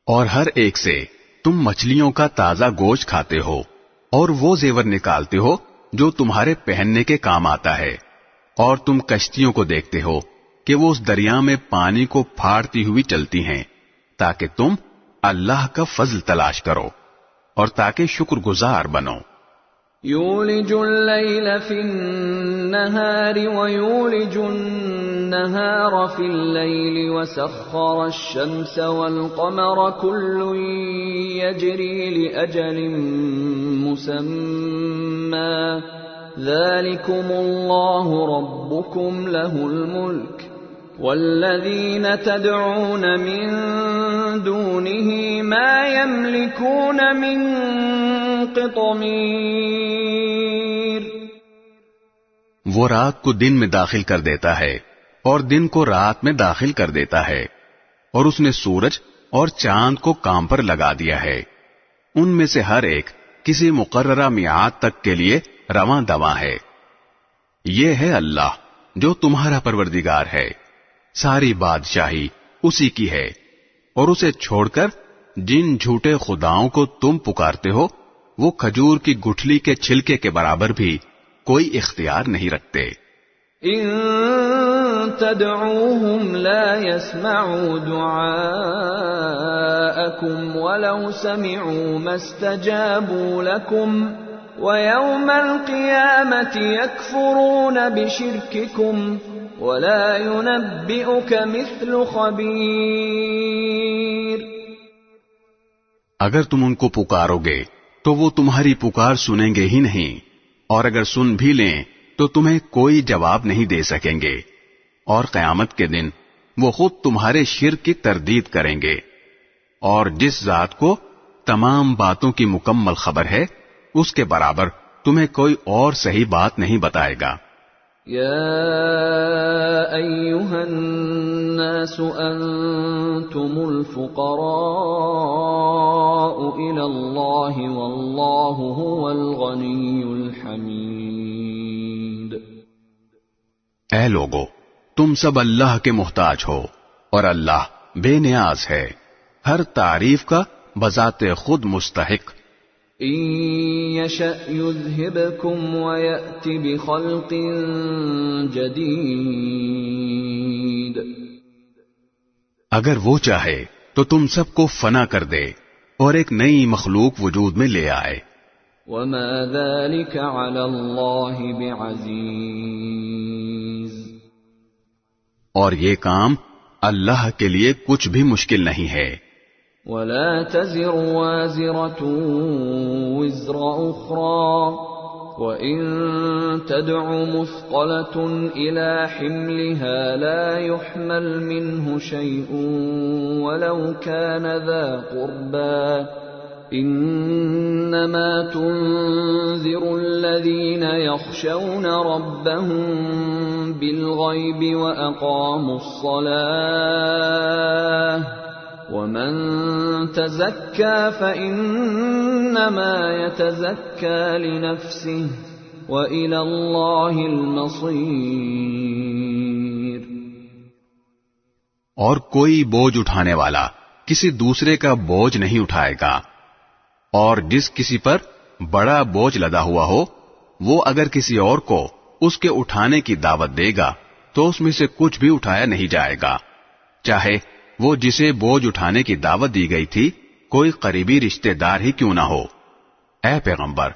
اور ہر ایک سے تم مچھلیوں کا تازہ گوشت کھاتے ہو اور وہ زیور نکالتے ہو جو تمہارے پہننے کے کام آتا ہے، اور تم کشتیوں کو دیکھتے ہو کہ وہ اس دریا میں پانی کو پھاڑتی ہوئی چلتی ہیں تاکہ تم اللہ کا فضل تلاش کرو اور تاکہ شکر گزار بنو. يولج الليل في النهار ويولج النهار في الليل وسخر الشمس والقمر كل يجري لأجل مسمى ذلكم الله ربكم له الملك والذين تدعون من دونه ما يملكون من قطمیر. وہ رات کو دن میں داخل کر دیتا ہے اور دن کو رات میں داخل کر دیتا ہے اور اس نے سورج اور چاند کو کام پر لگا دیا ہے. ان میں سے ہر ایک کسی مقررہ میعاد تک کے لیے رواں دواں ہے. یہ ہے اللہ جو تمہارا پروردگار ہے. ساری بادشاہی اسی کی ہے اور اسے چھوڑ کر جن جھوٹے خداؤں کو تم پکارتے ہو وہ کھجور کی گٹھلی کے چھلکے کے برابر بھی کوئی اختیار نہیں رکھتے. ان تدعوهم لا يسمعوا دعاءكم ولو سمعوا ما استجابوا لكم ويوم القيامة يكفرون بشرككم ولا ينبئك مثل خبير. اگر تم ان کو پکارو گے تو وہ تمہاری پکار سنیں گے ہی نہیں، اور اگر سن بھی لیں تو تمہیں کوئی جواب نہیں دے سکیں گے، اور قیامت کے دن وہ خود تمہارے شرک کی تردید کریں گے. اور جس ذات کو تمام باتوں کی مکمل خبر ہے اس کے برابر تمہیں کوئی اور صحیح بات نہیں بتائے گا. یا ایھا الناس انتم الفقراء الی اللہ واللہ هو الغنی الحمید. اے لوگو، تم سب اللہ کے محتاج ہو اور اللہ بے نیاز ہے، ہر تعریف کا بذات خود مستحق. ان یشأ یذھبکم ویأتی بخلق جدید. اگر وہ چاہے تو تم سب کو فنا کر دے اور ایک نئی مخلوق وجود میں لے آئے. وما ذلك علی اللہ بعزیز. اور یہ کام اللہ کے لیے کچھ بھی مشکل نہیں ہے. ولا تزر وازرة وزر أخرى وإن تدع مثقلة إلى حملها لا يحمل منه شيء ولو كان ذا قربى إنما تنذر الذين يخشون ربهم بالغيب وأقاموا الصلاة ومن تزكى فإنما يتزكى لنفسه وإلى الله المصير. اور کوئی بوجھ اٹھانے والا کسی دوسرے کا بوجھ نہیں اٹھائے گا، اور جس کسی پر بڑا بوجھ لدا ہوا ہو وہ اگر کسی اور کو اس کے اٹھانے کی دعوت دے گا تو اس میں سے کچھ بھی اٹھایا نہیں جائے گا، چاہے وہ جسے بوجھ اٹھانے کی دعوت دی گئی تھی کوئی قریبی رشتہ دار ہی کیوں نہ ہو. اے پیغمبر،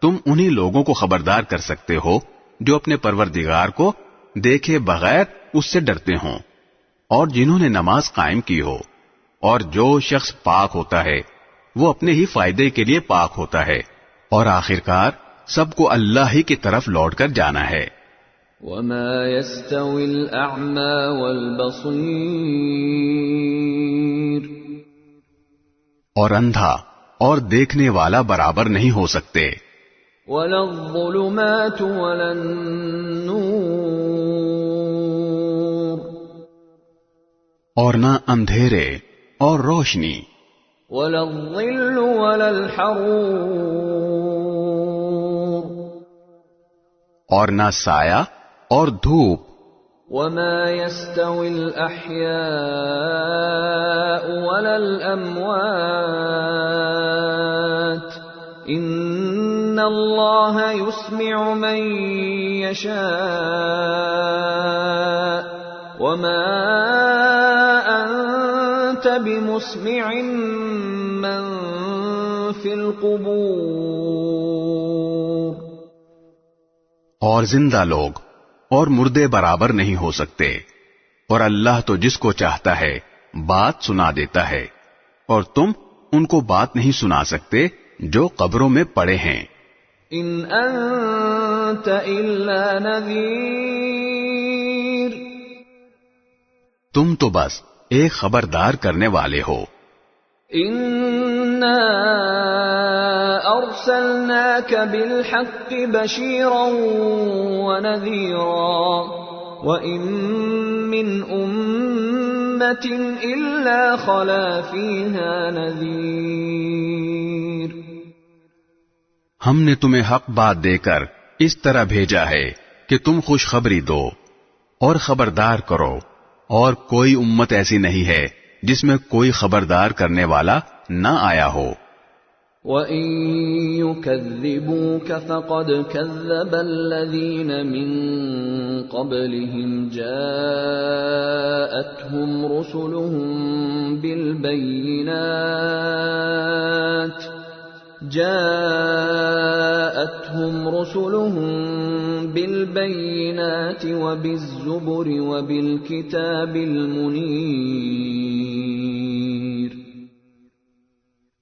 تم انہی لوگوں کو خبردار کر سکتے ہو جو اپنے پروردگار کو دیکھے بغیر اس سے ڈرتے ہوں اور جنہوں نے نماز قائم کی ہو. اور جو شخص پاک ہوتا ہے وہ اپنے ہی فائدے کے لیے پاک ہوتا ہے، اور آخرکار سب کو اللہ ہی کی طرف لوٹ کر جانا ہے. وما يستوي الأعمى والبصير. اور اندھا اور دیکھنے والا برابر نہیں ہو سکتے. ولا الظلمات ولا النور. اور نہ اندھیرے اور روشنی. ولا الظل ولا الحرور. اور نہ سایہ اور دھوپ. وما يستوي الأحياء ولا الأموات إن الله يسمع من يشاء وما أنت بمسمع من في القبور. اور زندہ لوگ اور مردے برابر نہیں ہو سکتے، اور اللہ تو جس کو چاہتا ہے بات سنا دیتا ہے، اور تم ان کو بات نہیں سنا سکتے جو قبروں میں پڑے ہیں. ان انت الا نذیر، تم تو بس ایک خبردار کرنے والے ہو. انا ارسلناک بالحق بشیرا ونذیرا وان من امة الا خلا فیہا نذیر. ہم نے تمہیں حق بات دے کر اس طرح بھیجا ہے کہ تم خوشخبری دو اور خبردار کرو، اور کوئی امت ایسی نہیں ہے جس میں کوئی خبردار کرنے والا نہ آیا ہو. وَإِن يُكَذِّبُوكَ فَقَدْ كَذَّبَ الَّذِينَ مِن قَبْلِهِمْ جَاءَتْهُمْ رُسُلُهُم بِالْبَيِّنَاتِ وَبِالزُّبُرِ وَبِالْكِتَابِ الْمُنِيرِ.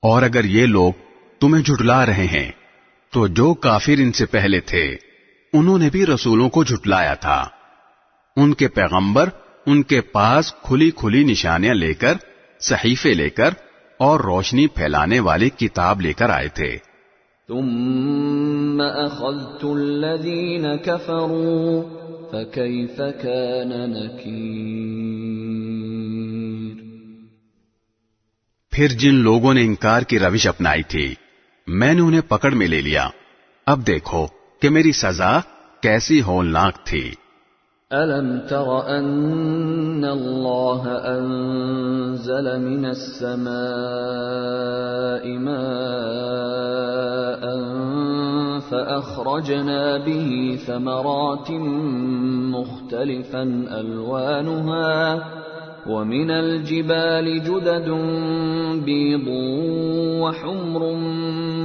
اور اگر یہ لوگ تمہیں جھٹلا رہے ہیں تو جو کافر ان سے پہلے تھے انہوں نے بھی رسولوں کو جھٹلایا تھا. ان کے پیغمبر ان کے پاس کھلی کھلی نشانیاں لے کر، صحیفے لے کر اور روشنی پھیلانے والی کتاب لے کر آئے تھے. ثم اخذت الذين كفروا فكيف كان نكير. پھر جن لوگوں نے انکار کی روش اپنائی تھی میں نے انہیں پکڑ میں لے لیا، اب دیکھو کہ میری سزا کیسی ہولناک تھی. أَلَمْ تَرَ أَنَّ اللَّهَ أَنزَلَ مِنَ السَّمَاءِ مَاءً فَأَخْرَجْنَا بِهِ ثَمَرَاتٍ مُخْتَلِفًا أَلْوَانُهَا وَمِنَ الْجِبَالِ جُدَدٌ بِيضٌ وَحُمْرٌ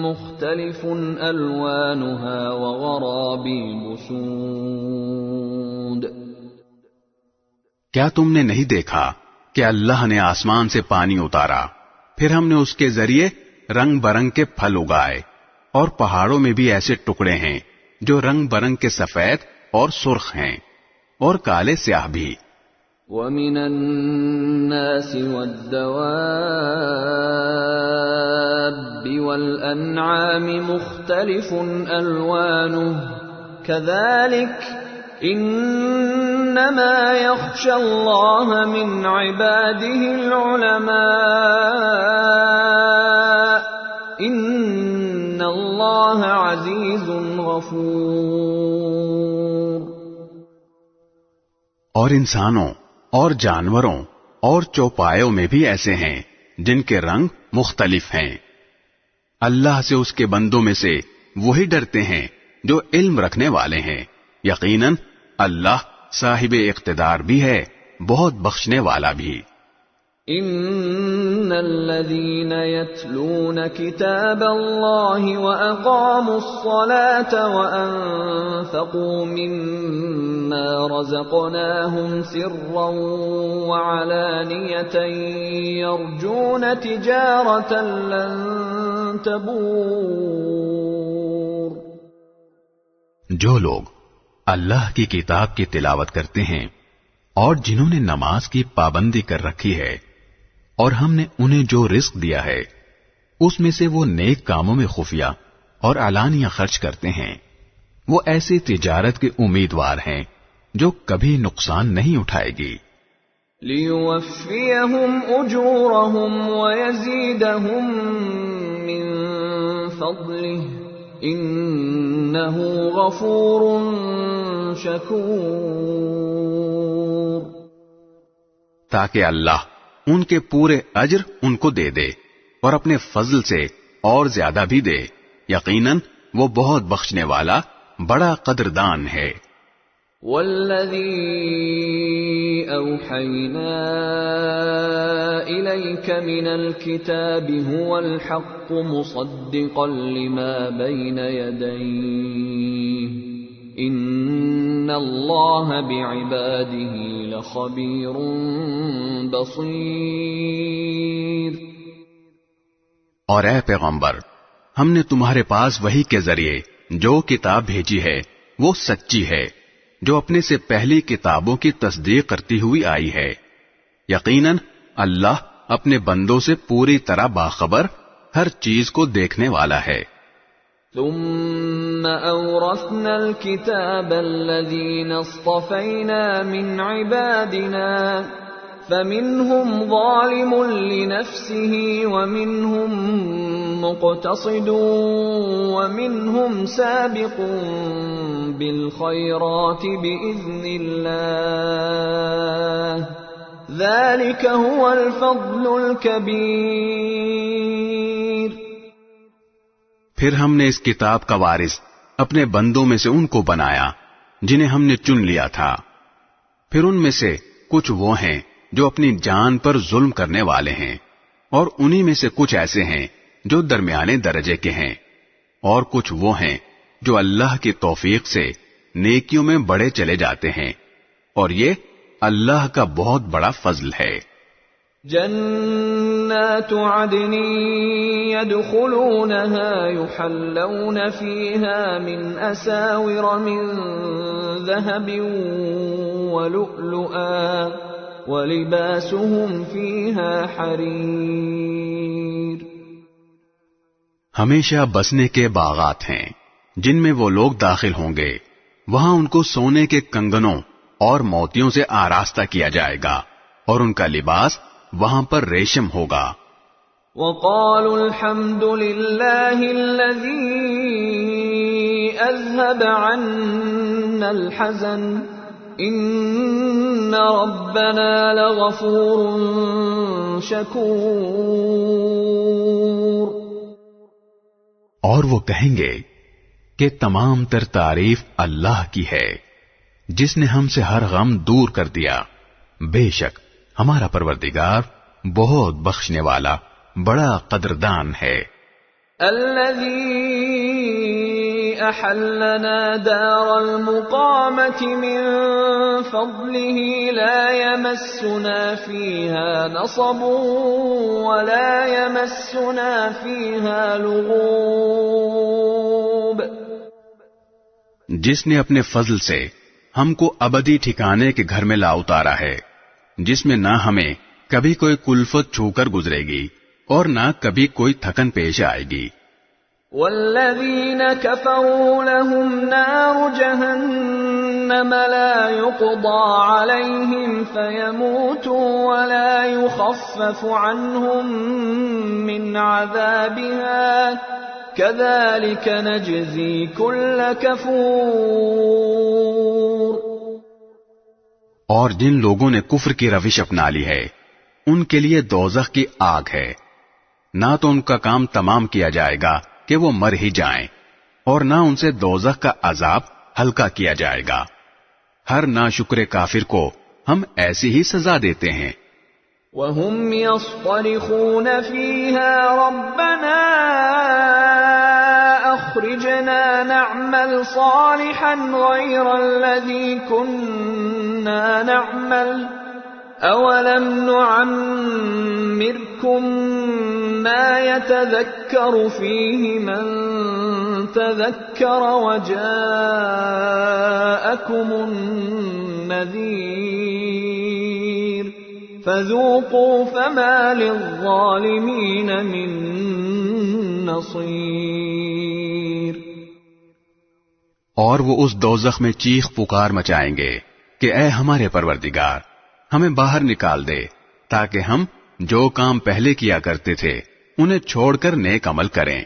مُخْتَلِفٌ أَلْوَانُهَا وَغَرَابِيبُ سُودٌ. کیا تم نے نہیں دیکھا کہ اللہ نے آسمان سے پانی اتارا، پھر ہم نے اس کے ذریعے رنگ برنگ کے پھل اگائے، اور پہاڑوں میں بھی ایسے ٹکڑے ہیں جو رنگ برنگ کے سفید اور سرخ ہیں اور کالے سیاہ بھی. وَمِنَ النَّاسِ وَالدَّوَابِّ وَالْأَنْعَامِ مُخْتَلِفٌ أَلْوَانُهُ كَذَلِكَ إِنَّمَا يَخْشَى اللَّهَ مِنْ عِبَادِهِ الْعُلَمَاءُ إِنَّ اللَّهَ عَزِيزٌ غَفُورٌ. اور انسانوں اور جانوروں اور چوپایوں میں بھی ایسے ہیں جن کے رنگ مختلف ہیں. اللہ سے اس کے بندوں میں سے وہی ڈرتے ہیں جو علم رکھنے والے ہیں. یقیناً اللہ صاحب اقتدار بھی ہے، بہت بخشنے والا بھی. ان الذين يتلون كتاب الله واقاموا الصلاه وانفقوا مما رزقناهم سرا وعلانيه يرجون تجاره لن تبور. جو لوگ اللہ کی کتاب کی تلاوت کرتے ہیں اور جنہوں نے نماز کی پابندی کر رکھی ہے، اور ہم نے انہیں جو رزق دیا ہے اس میں سے وہ نیک کاموں میں خفیہ اور علانیہ خرچ کرتے ہیں، وہ ایسی تجارت کے امیدوار ہیں جو کبھی نقصان نہیں اٹھائے گی. لِيُوَفِّيَهُمْ أُجُورَهُمْ وَيَزِيدَهُمْ مِنْ فَضْلِهِ إِنَّهُ غَفُورٌ شَكُورٌ. تاکہ اللہ ان کے پورے اجر ان کو دے دے اور اپنے فضل سے اور زیادہ بھی دے. یقیناً وہ بہت بخشنے والا بڑا قدردان ہے. والذي أوحينا إليك من الكتاب هو الحق مصدقا لما بين يديه إن الله بعباده لخبير بصير۔ اور اے پیغمبر، ہم نے تمہارے پاس وحی کے ذریعے جو کتاب بھیجی ہے وہ سچی ہے، جو اپنے سے پہلی کتابوں کی تصدیق کرتی ہوئی آئی ہے۔ یقیناً اللہ اپنے بندوں سے پوری طرح باخبر، ہر چیز کو دیکھنے والا ہے۔ ثم أورثنا الكتاب الذين اصطفينا من عبادنا فمنهم ظالم لنفسه ومنهم مقتصد ومنهم سابق بالخيرات بإذن الله ذلك هو الفضل الكبير۔ پھر ہم نے اس کتاب کا وارث اپنے بندوں میں سے ان کو بنایا جنہیں ہم نے چن لیا تھا، پھر ان میں سے کچھ وہ ہیں جو اپنی جان پر ظلم کرنے والے ہیں، اور انہی میں سے کچھ ایسے ہیں جو درمیانے درجے کے ہیں، اور کچھ وہ ہیں جو اللہ کی توفیق سے نیکیوں میں بڑے چلے جاتے ہیں، اور یہ اللہ کا بہت بڑا فضل ہے۔ جنات عدن يدخلونها يحلون فيها من أساور من ذهب ولؤلؤا وَلِبَاسُهُمْ فِيهَا حَرِيرٌ۔ ہمیشہ بسنے کے باغات ہیں جن میں وہ لوگ داخل ہوں گے، وہاں ان کو سونے کے کنگنوں اور موتیوں سے آراستہ کیا جائے گا، اور ان کا لباس وہاں پر ریشم ہوگا۔ وَقَالُوا الْحَمْدُ لِلَّهِ الَّذِي أَذْهَبَ عَنَّا الْحَزَنَ إِنَّ رَبَّنَا لَغَفُورٌ شَكُورٌ۔ اور وہ کہیں گے کہ تمام تر تعریف اللہ کی ہے جس نے ہم سے ہر غم دور کر دیا، بے شک ہمارا پروردگار بہت بخشنے والا بڑا قدردان ہے۔ الذي أحلنا دار المقامة من فضله لا يمسنا فيها نصب ولا يمسنا فيها لغوب۔ جس نے اپنے فضل سے ہم کو ابدی ٹھکانے کے گھر میں لا اتارا ہے، جس میں نہ ہمیں کبھی کوئی کلفت چھو کر گزرے گی اور نہ کبھی کوئی تھکن پیش آئے گی۔ والذین کفروا لهم نار جہنم لا يقضى علیہم فیموتوا ولا يخفف عنهم من عذابها كذلك نجزی كل کفور۔ اور جن لوگوں نے کفر کی روش اپنا لی ہے ان کے لیے دوزخ کی آگ ہے، نہ تو ان کا کام تمام کیا جائے گا کہ وہ مر ہی جائیں، اور نہ ان سے دوزخ کا عذاب ہلکا کیا جائے گا۔ ہر ناشکر کافر کو ہم ایسی ہی سزا دیتے ہیں۔ وَهُمْ يَصْطَرِخُونَ فِيهَا رَبَّنَا أَخْرِجْنَا نَعْمَلْ صَالِحًا غَيْرَ الَّذِي كُنَّا نَعْمَلُ أَوَلَمْ نُعَمِّرْكُمْ مَا يَتَذَكَّرُ فِيهِ مَنْ تَذَكَّرَ وَجَاءَكُمُ النَّذِيرُ فَذُوقُوا فَمَا لِلظَّالِمِينَ مِنْ نَصِيرٍ۔ اور وہ اس دوزخ میں چیخ پکار مچائیں گے کہ اے ہمارے پروردگار، ہمیں باہر نکال دے تاکہ ہم جو کام پہلے کیا کرتے تھے انہیں چھوڑ کر نیک عمل کریں۔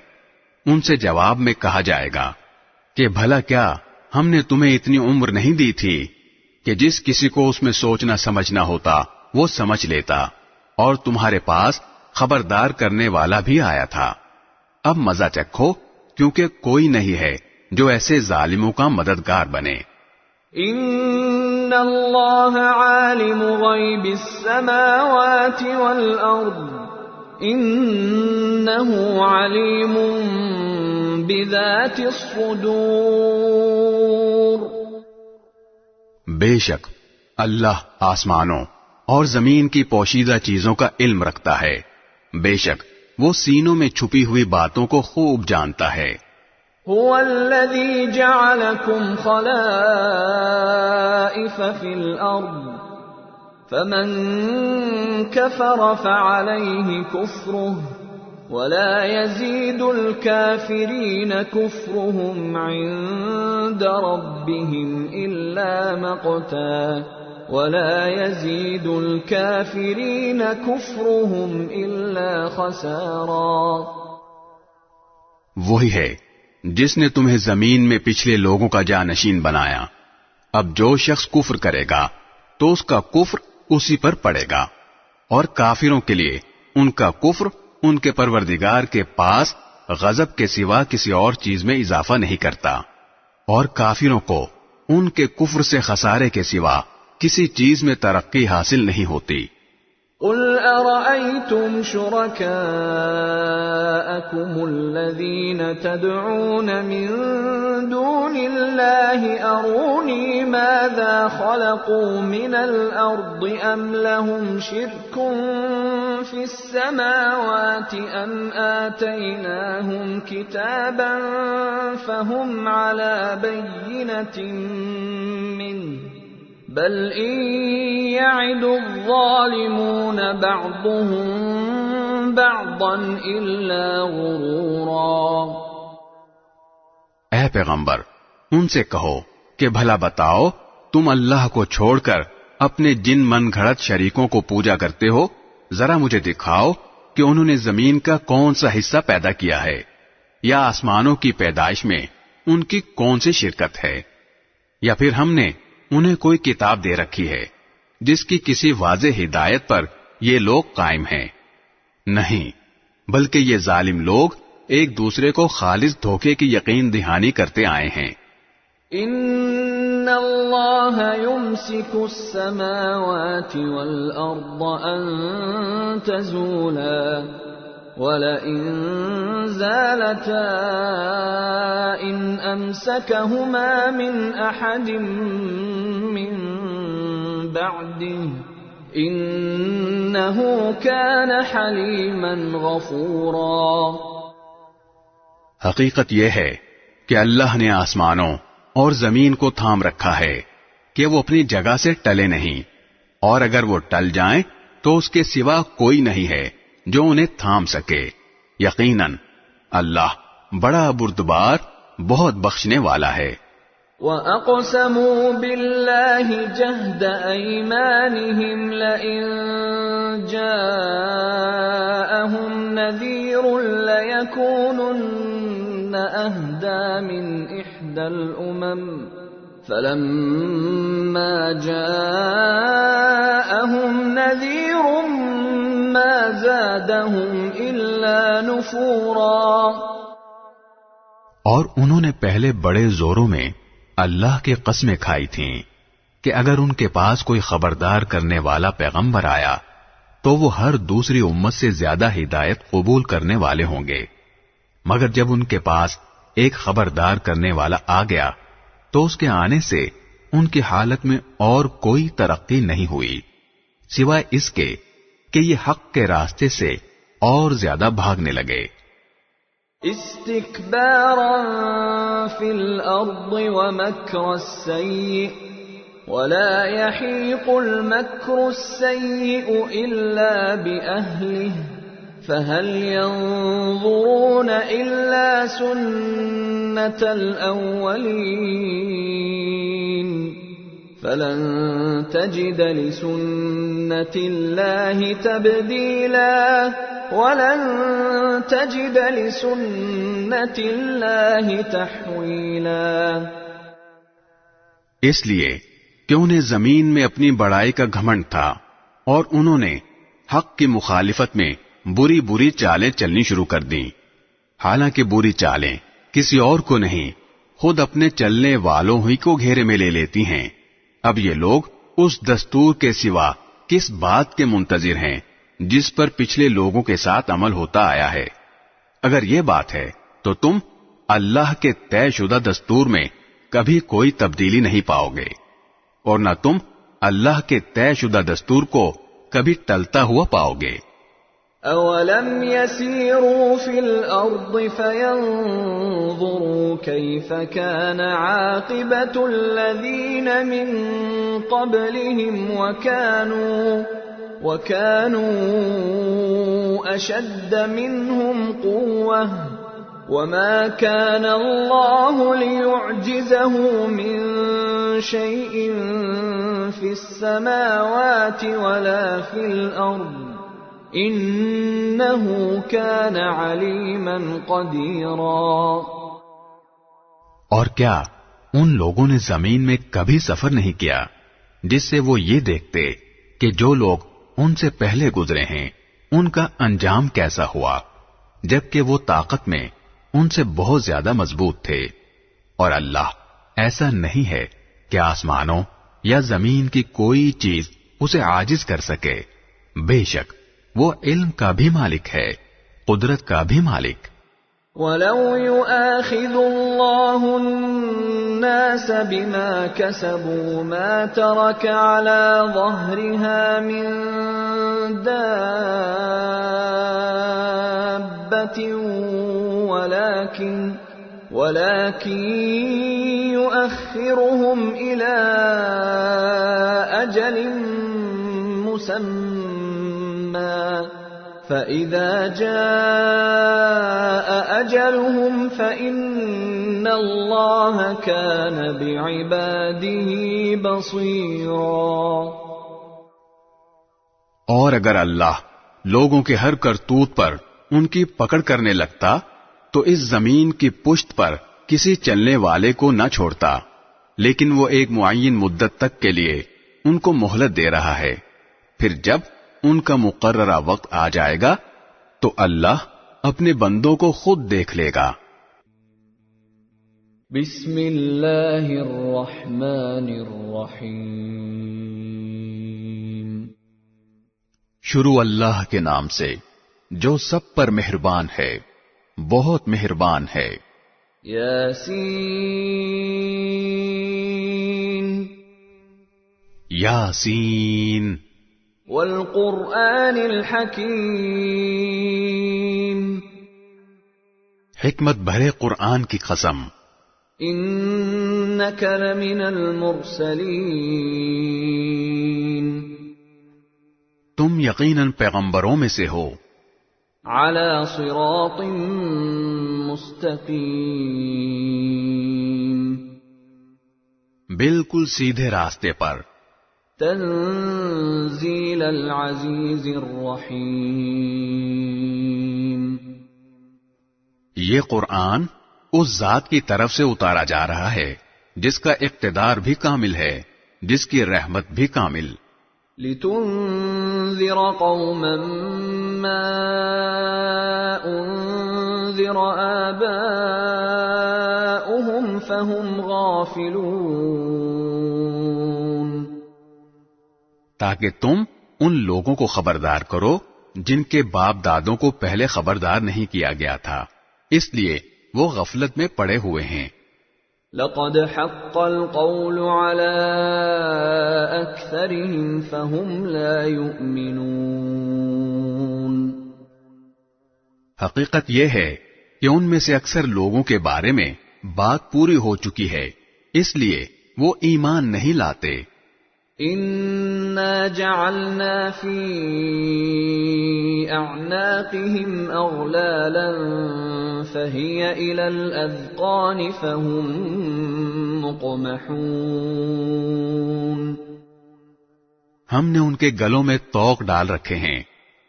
ان سے جواب میں کہا جائے گا کہ بھلا کیا ہم نے تمہیں اتنی عمر نہیں دی تھی کہ جس کسی کو اس میں سوچنا سمجھنا ہوتا وہ سمجھ لیتا، اور تمہارے پاس خبردار کرنے والا بھی آیا تھا۔ اب مزہ چکھو، کیونکہ کوئی نہیں ہے جو ایسے ظالموں کا مددگار بنے۔ ان اللہ عالم غیب السماوات والارض انہ علیم بذات الصدور. بے شک اللہ آسمانوں اور زمین کی پوشیدہ چیزوں کا علم رکھتا ہے. بے شک وہ سینوں میں چھپی ہوئی باتوں کو خوب جانتا ہے. هو الذي جعلكم خلائف في الأرض فمن كفر فعليه كفره ولا يزيد الكافرين كفرهم عند ربهم إلا مقتا ولا يزيد الكافرين كفرهم إلا خسارا. وہی ہے جس نے تمہیں زمین میں پچھلے لوگوں کا جانشین بنایا. اب جو شخص کفر کرے گا تو اس کا کفر اسی پر پڑے گا اور کافروں کے لیے ان کا کفر ان کے پروردگار کے پاس غضب کے سوا کسی اور چیز میں اضافہ نہیں کرتا اور کافروں کو ان کے کفر سے خسارے کے سوا کسی چیز میں ترقی حاصل نہیں ہوتی. قل أرأيتم شركاءكم الذين تدعون من دون الله أروني ماذا خلقوا من الأرض أم لهم شرك في السماوات أم آتيناهم كتابا فهم على بينة منه بل ان يعد الظالمون بعضهم بعضا الا غرورا. اے پیغمبر ان سے کہو کہ بھلا بتاؤ تم اللہ کو چھوڑ کر اپنے جن من گھڑت شریکوں کو پوجا کرتے ہو، ذرا مجھے دکھاؤ کہ انہوں نے زمین کا کون سا حصہ پیدا کیا ہے یا آسمانوں کی پیدائش میں ان کی کون سی شرکت ہے، یا پھر ہم نے انہیں کوئی کتاب دے رکھی ہے جس کی کسی واضح ہدایت پر یہ لوگ قائم ہیں. نہیں، بلکہ یہ ظالم لوگ ایک دوسرے کو خالص دھوکے کی یقین دہانی کرتے آئے ہیں. ان اللہ یمسک السماوات والارض ان تزولا وَلَئِن زَالَتَا إِنْ أَمْسَكَهُمَا مِنْ أَحَدٍ مِّن بَعْدِهِ إِنَّهُ كَانَ حَلِيمًا غَفُورًا. حقیقت یہ ہے کہ اللہ نے آسمانوں اور زمین کو تھام رکھا ہے کہ وہ اپنی جگہ سے ٹلے نہیں، اور اگر وہ ٹل جائیں تو اس کے سوا کوئی نہیں ہے جو انہیں تھام سکے. یقیناً اللہ بڑا بردبار بہت بخشنے والا ہے. وَأَقْسَمُوا بِاللَّهِ جَهْدَ أَيْمَانِهِمْ لَئِن جَاءَهُمْ نَذِيرٌ لَيَكُونُنَّ أَهْدَى مِنْ إِحْدَى الْأُمَمِ فَلَمَّا جَاءَهُمْ نَذِيرٌ مَا زَادَهُمْ إِلَّا نُفُورًا. اور انہوں نے پہلے بڑے زوروں میں اللہ کی قسمیں کھائی تھیں کہ اگر ان کے پاس کوئی خبردار کرنے والا پیغمبر آیا تو وہ ہر دوسری امت سے زیادہ ہدایت قبول کرنے والے ہوں گے، مگر جب ان کے پاس ایک خبردار کرنے والا آ گیا تو اس کے آنے سے ان کی حالت میں اور کوئی ترقی نہیں ہوئی سوائے اس کے کہ یہ حق کے راستے سے اور زیادہ بھاگنے لگے. استکبارا فی الارض ومکر السیئ ولا يحیق المکر السیئ الا بأہلہ فهل ينظرون الا سنة الاولین فلن تجد لسنة الله تبديلا ولن تجد لسنة الله تحويلا. اس لیے کہ انہیں زمین میں اپنی بڑائی کا گھمنڈ تھا اور انہوں نے حق کی مخالفت میں بری بری چالیں چلنی شروع کر دیں، حالانکہ بری چالیں کسی اور کو نہیں خود اپنے چلنے والوں ہی کو گھیرے میں لے لیتی ہیں۔ اب یہ لوگ اس دستور کے سوا کس بات کے منتظر ہیں جس پر پچھلے لوگوں کے ساتھ عمل ہوتا آیا ہے؟ اگر یہ بات ہے تو تم اللہ کے طے شدہ دستور میں کبھی کوئی تبدیلی نہیں پاؤ گے، اور نہ تم اللہ کے طے شدہ دستور کو کبھی ٹلتا ہوا پاؤ گے۔ أَوَلَمْ يَسِيرُوا فِي الْأَرْضِ فَيَنظُرُوا كَيْفَ كَانَ عَاقِبَةُ الَّذِينَ مِن قَبْلِهِمْ وَكَانُوا أَشَدَّ مِنْهُمْ قُوَّةً وَمَا كَانَ اللَّهُ لِيُعْجِزَهُ مِن شَيْءٍ فِي السَّمَاوَاتِ وَلَا فِي الْأَرْضِ انہ کان علیما قدیرا۔ اور کیا ان لوگوں نے زمین میں کبھی سفر نہیں کیا جس سے وہ یہ دیکھتے کہ جو لوگ ان سے پہلے گزرے ہیں ان کا انجام کیسا ہوا، جبکہ وہ طاقت میں ان سے بہت زیادہ مضبوط تھے؟ اور اللہ ایسا نہیں ہے کہ آسمانوں یا زمین کی کوئی چیز اسے عاجز کر سکے، بے شک وہ علم کا بھی مالک ہے، قدرت کا بھی مالک۔ وَلَوْ يُؤَاخِذُ اللَّهُ النَّاسَ بِمَا كَسَبُوا مَا تَرَكَ عَلَى ظَهْرِهَا مِن دَابَّةٍ وَلَكِن يُؤَخِّرُهُمْ إِلَى أَجَلٍ مُّسَمًّى فَإِذَا جَاءَ أَجَلُهُمْ فَإِنَّ اللَّهَ كَانَ بِعِبَادِهِ بَصِيرًا۔ اور اگر اللہ لوگوں کے ہر کرتوت پر ان کی پکڑ کرنے لگتا تو اس زمین کی پشت پر کسی چلنے والے کو نہ چھوڑتا، لیکن وہ ایک معین مدت تک کے لیے ان کو مہلت دے رہا ہے، پھر جب ان کا مقررہ وقت آ جائے گا تو اللہ اپنے بندوں کو خود دیکھ لے گا۔ بسم اللہ الرحمن الرحیم۔ شروع اللہ کے نام سے جو سب پر مہربان ہے، بہت مہربان ہے۔ یاسین یاسین والقرآن الحکیم، حکمت بھرے قرآن کی قسم، انک لمن المرسلین، تم یقیناً پیغمبروں میں سے ہو، علی صراط مستقیم، بالکل سیدھے راستے پر، تنزیل العزیز الرحیم، یہ قرآن اس ذات کی طرف سے اتارا جا رہا ہے جس کا اقتدار بھی کامل ہے، جس کی رحمت بھی کامل۔ لتنذر قوما ما انذر آباؤهم فهم غافلون، تاکہ تم ان لوگوں کو خبردار کرو جن کے باپ دادوں کو پہلے خبردار نہیں کیا گیا تھا، اس لیے وہ غفلت میں پڑے ہوئے ہیں۔ لقد حق القول على اکثرهم فهم لا يؤمنون، حقیقت یہ ہے کہ ان میں سے اکثر لوگوں کے بارے میں بات پوری ہو چکی ہے، اس لیے وہ ایمان نہیں لاتے۔ انا جعلنا في اعناقهم اغلالا فهي الى الاذقان فهم مقمحون، ہم نے ان کے گلوں میں طوق ڈال رکھے ہیں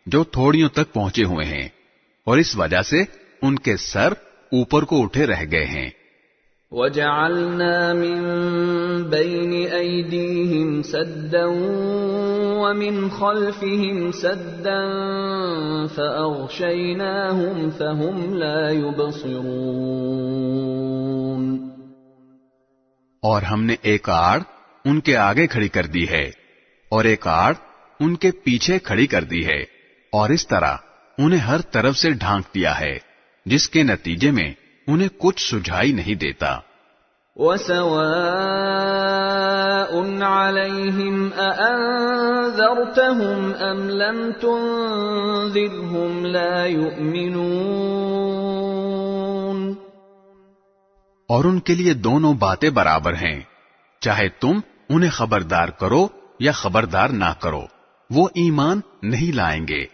جو تھوڑیوں تک پہنچے ہوئے ہیں، اور اس وجہ سے ان کے سر اوپر کو اٹھے رہ گئے ہیں۔ وَجَعَلْنَا مِن بَيْنِ أَيْدِيهِمْ سَدًّا وَمِنْ خَلْفِهِمْ سَدًّا فَأَغْشَيْنَاهُمْ فَهُمْ لَا يُبْصِرُونَ، اور ہم نے ایک آڑ ان کے آگے کھڑی کر دی ہے اور ایک آڑ ان کے پیچھے کھڑی کر دی ہے، اور اس طرح انہیں ہر طرف سے ڈھانک دیا ہے، جس کے نتیجے میں انہیں کچھ سجھائی نہیں دیتا۔ وَسَوَاءٌ عَلَيْهِمْ أَأَنذَرْتَهُمْ أَمْ لَمْ تُنذِرْهُمْ لَا يُؤْمِنُونَ۔ اور ان کے لیے دونوں باتیں برابر ہیں، چاہے تم انہیں خبردار کرو یا خبردار نہ کرو، وہ ایمان نہیں لائیں گے۔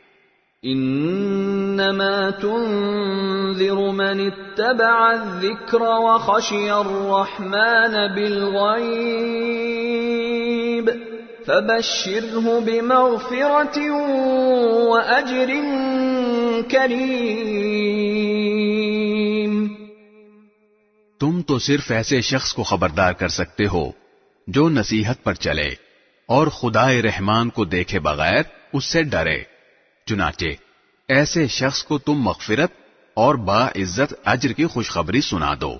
انما تنذر من اتبع الذکر وخشی الرحمن بالغیب فبشره بمغفرة واجر کریم۔ تم تو صرف ایسے شخص کو خبردار کر سکتے ہو جو نصیحت پر چلے اور خدائے رحمان کو دیکھے بغیر اس سے ڈرے، چنانچہ ایسے شخص کو تم مغفرت اور باعزت اجر کی خوشخبری سنا دو۔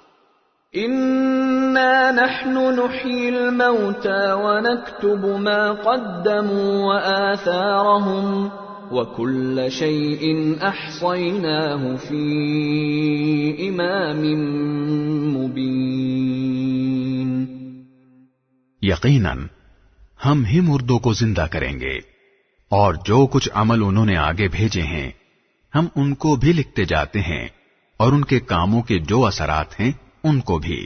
انا نحن نحيي الموتى ونكتب ما قدموا وآثارهم وكل شيء احصيناه في امام مبين۔ یقیناً ہم ہی مردوں کو زندہ کریں گے، اور جو کچھ عمل انہوں نے آگے بھیجے ہیں ہم ان کو بھی لکھتے جاتے ہیں، اور ان کے کاموں کے جو اثرات ہیں ان کو بھی،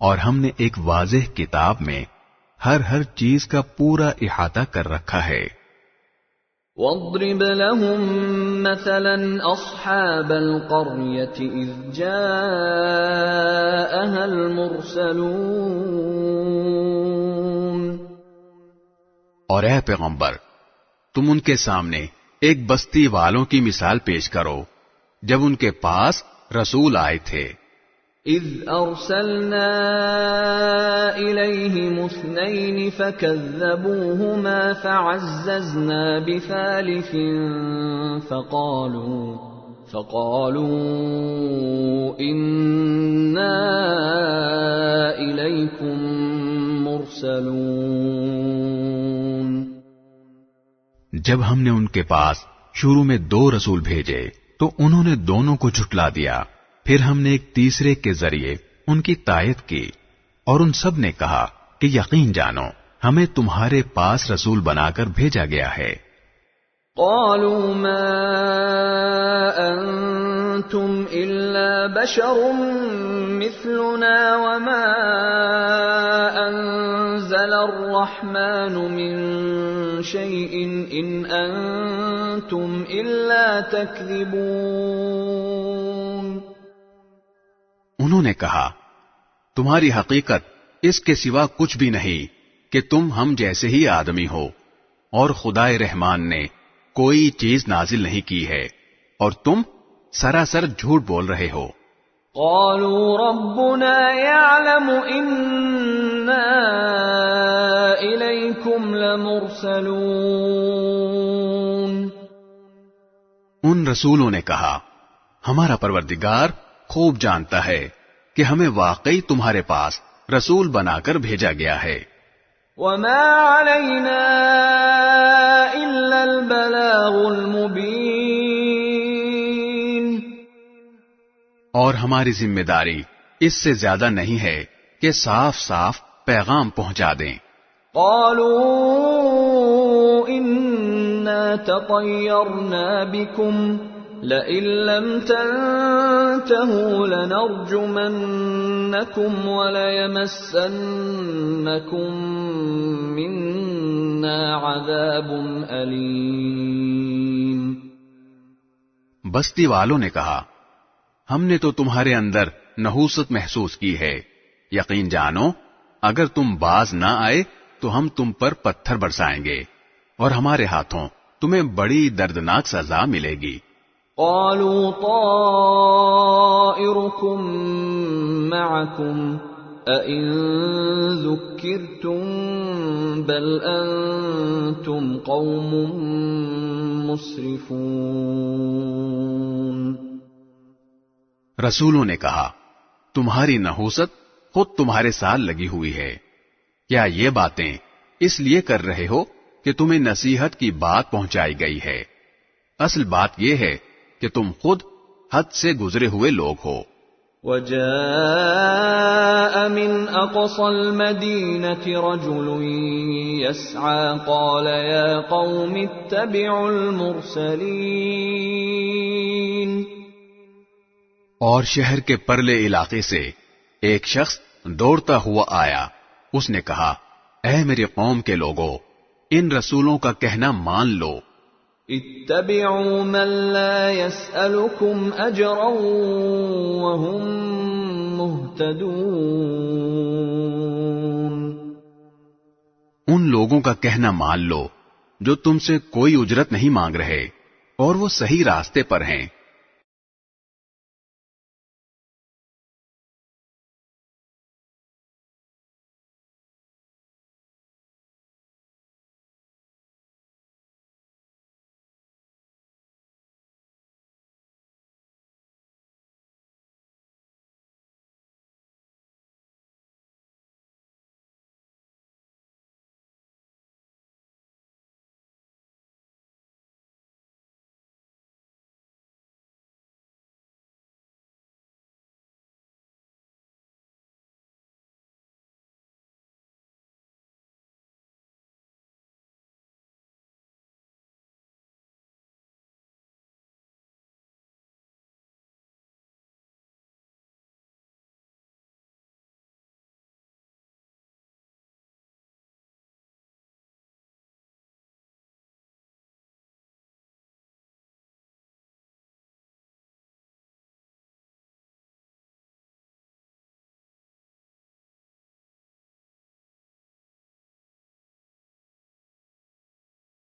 اور ہم نے ایک واضح کتاب میں ہر چیز کا پورا احاطہ کر رکھا ہے۔ وَاضْرِبْ لَهُمْ مَثَلًا أَصْحَابَ الْقَرْيَةِ إِذْ جَاءَهَا الْمُرْسَلُونَ۔ اور اے پیغمبر، تم ان کے سامنے ایک بستی والوں کی مثال پیش کرو جب ان کے پاس رسول آئے تھے۔ اذ ارسلنا الیہم اثنین فکذبوہما فعززنا بثالث فقالوا انا الیکم مرسلون۔ جب ہم نے ان کے پاس شروع میں 2 رسول بھیجے تو انہوں نے دونوں کو جھٹلا دیا، پھر ہم نے ایک تیسرے کے ذریعے ان کی تائید کی، اور ان سب نے کہا کہ یقین جانو ہمیں تمہارے پاس رسول بنا کر بھیجا گیا ہے۔ قالوا ما انتم الا بشر مثلنا وما انزل الرحمن من شيء ان انتم الا تكذبون۔ انہوں نے کہا تمہاری حقیقت اس کے سوا کچھ بھی نہیں کہ تم ہم جیسے ہی آدمی ہو، اور خدائے رحمان نے کوئی چیز نازل نہیں کی ہے اور تم سراسر جھوٹ بول رہے ہو۔ قالوا ربنا يعلم إنا إليكم لمرسلون۔ ان رسولوں نے کہا ہمارا پروردگار خوب جانتا ہے کہ ہمیں واقعی تمہارے پاس رسول بنا کر بھیجا گیا ہے۔ وما علينا إلا البلاغ المبين۔ اور ہماری ذمہ داری اس سے زیادہ نہیں ہے کہ صاف صاف پیغام پہنچا دیں۔ قالوا إنا تطيرنا بكم لئن لم تنتهوا لنرجمنكم وليمسنكم منا عذاب أليم۔ بستی والوں نے کہا ہم نے تو تمہارے اندر نحوست محسوس کی ہے، یقین جانو اگر تم باز نہ آئے تو ہم تم پر پتھر برسائیں گے اور ہمارے ہاتھوں تمہیں بڑی دردناک سزا ملے گی۔ قالوا طائركم معكم أئن ذكرتم بل أنتم قوم مسرفون۔ رسولوں نے کہا تمہاری نحوست خود تمہارے ساتھ لگی ہوئی ہے۔ کیا یہ باتیں اس لیے کر رہے ہو کہ تمہیں نصیحت کی بات پہنچائی گئی ہے؟ اصل بات یہ ہے کہ تم خود حد سے گزرے ہوئے لوگ ہو۔ وَجَاءَ مِنْ أَقْصَى الْمَدِينَةِ رَجُلٌ يَسْعَى قَالَ يَا قَوْمِ اتَّبِعُوا الْمُرْسَلِينَ۔ اور شہر کے پرلے علاقے سے ایک شخص دوڑتا ہوا آیا، اس نے کہا، اے میری قوم کے لوگوں، ان رسولوں کا کہنا مان لو۔ اتبعوا من لا يسألكم اجرا وهم مهتدون۔ ان لوگوں کا کہنا مان لو جو تم سے کوئی اجرت نہیں مانگ رہے اور وہ صحیح راستے پر ہیں۔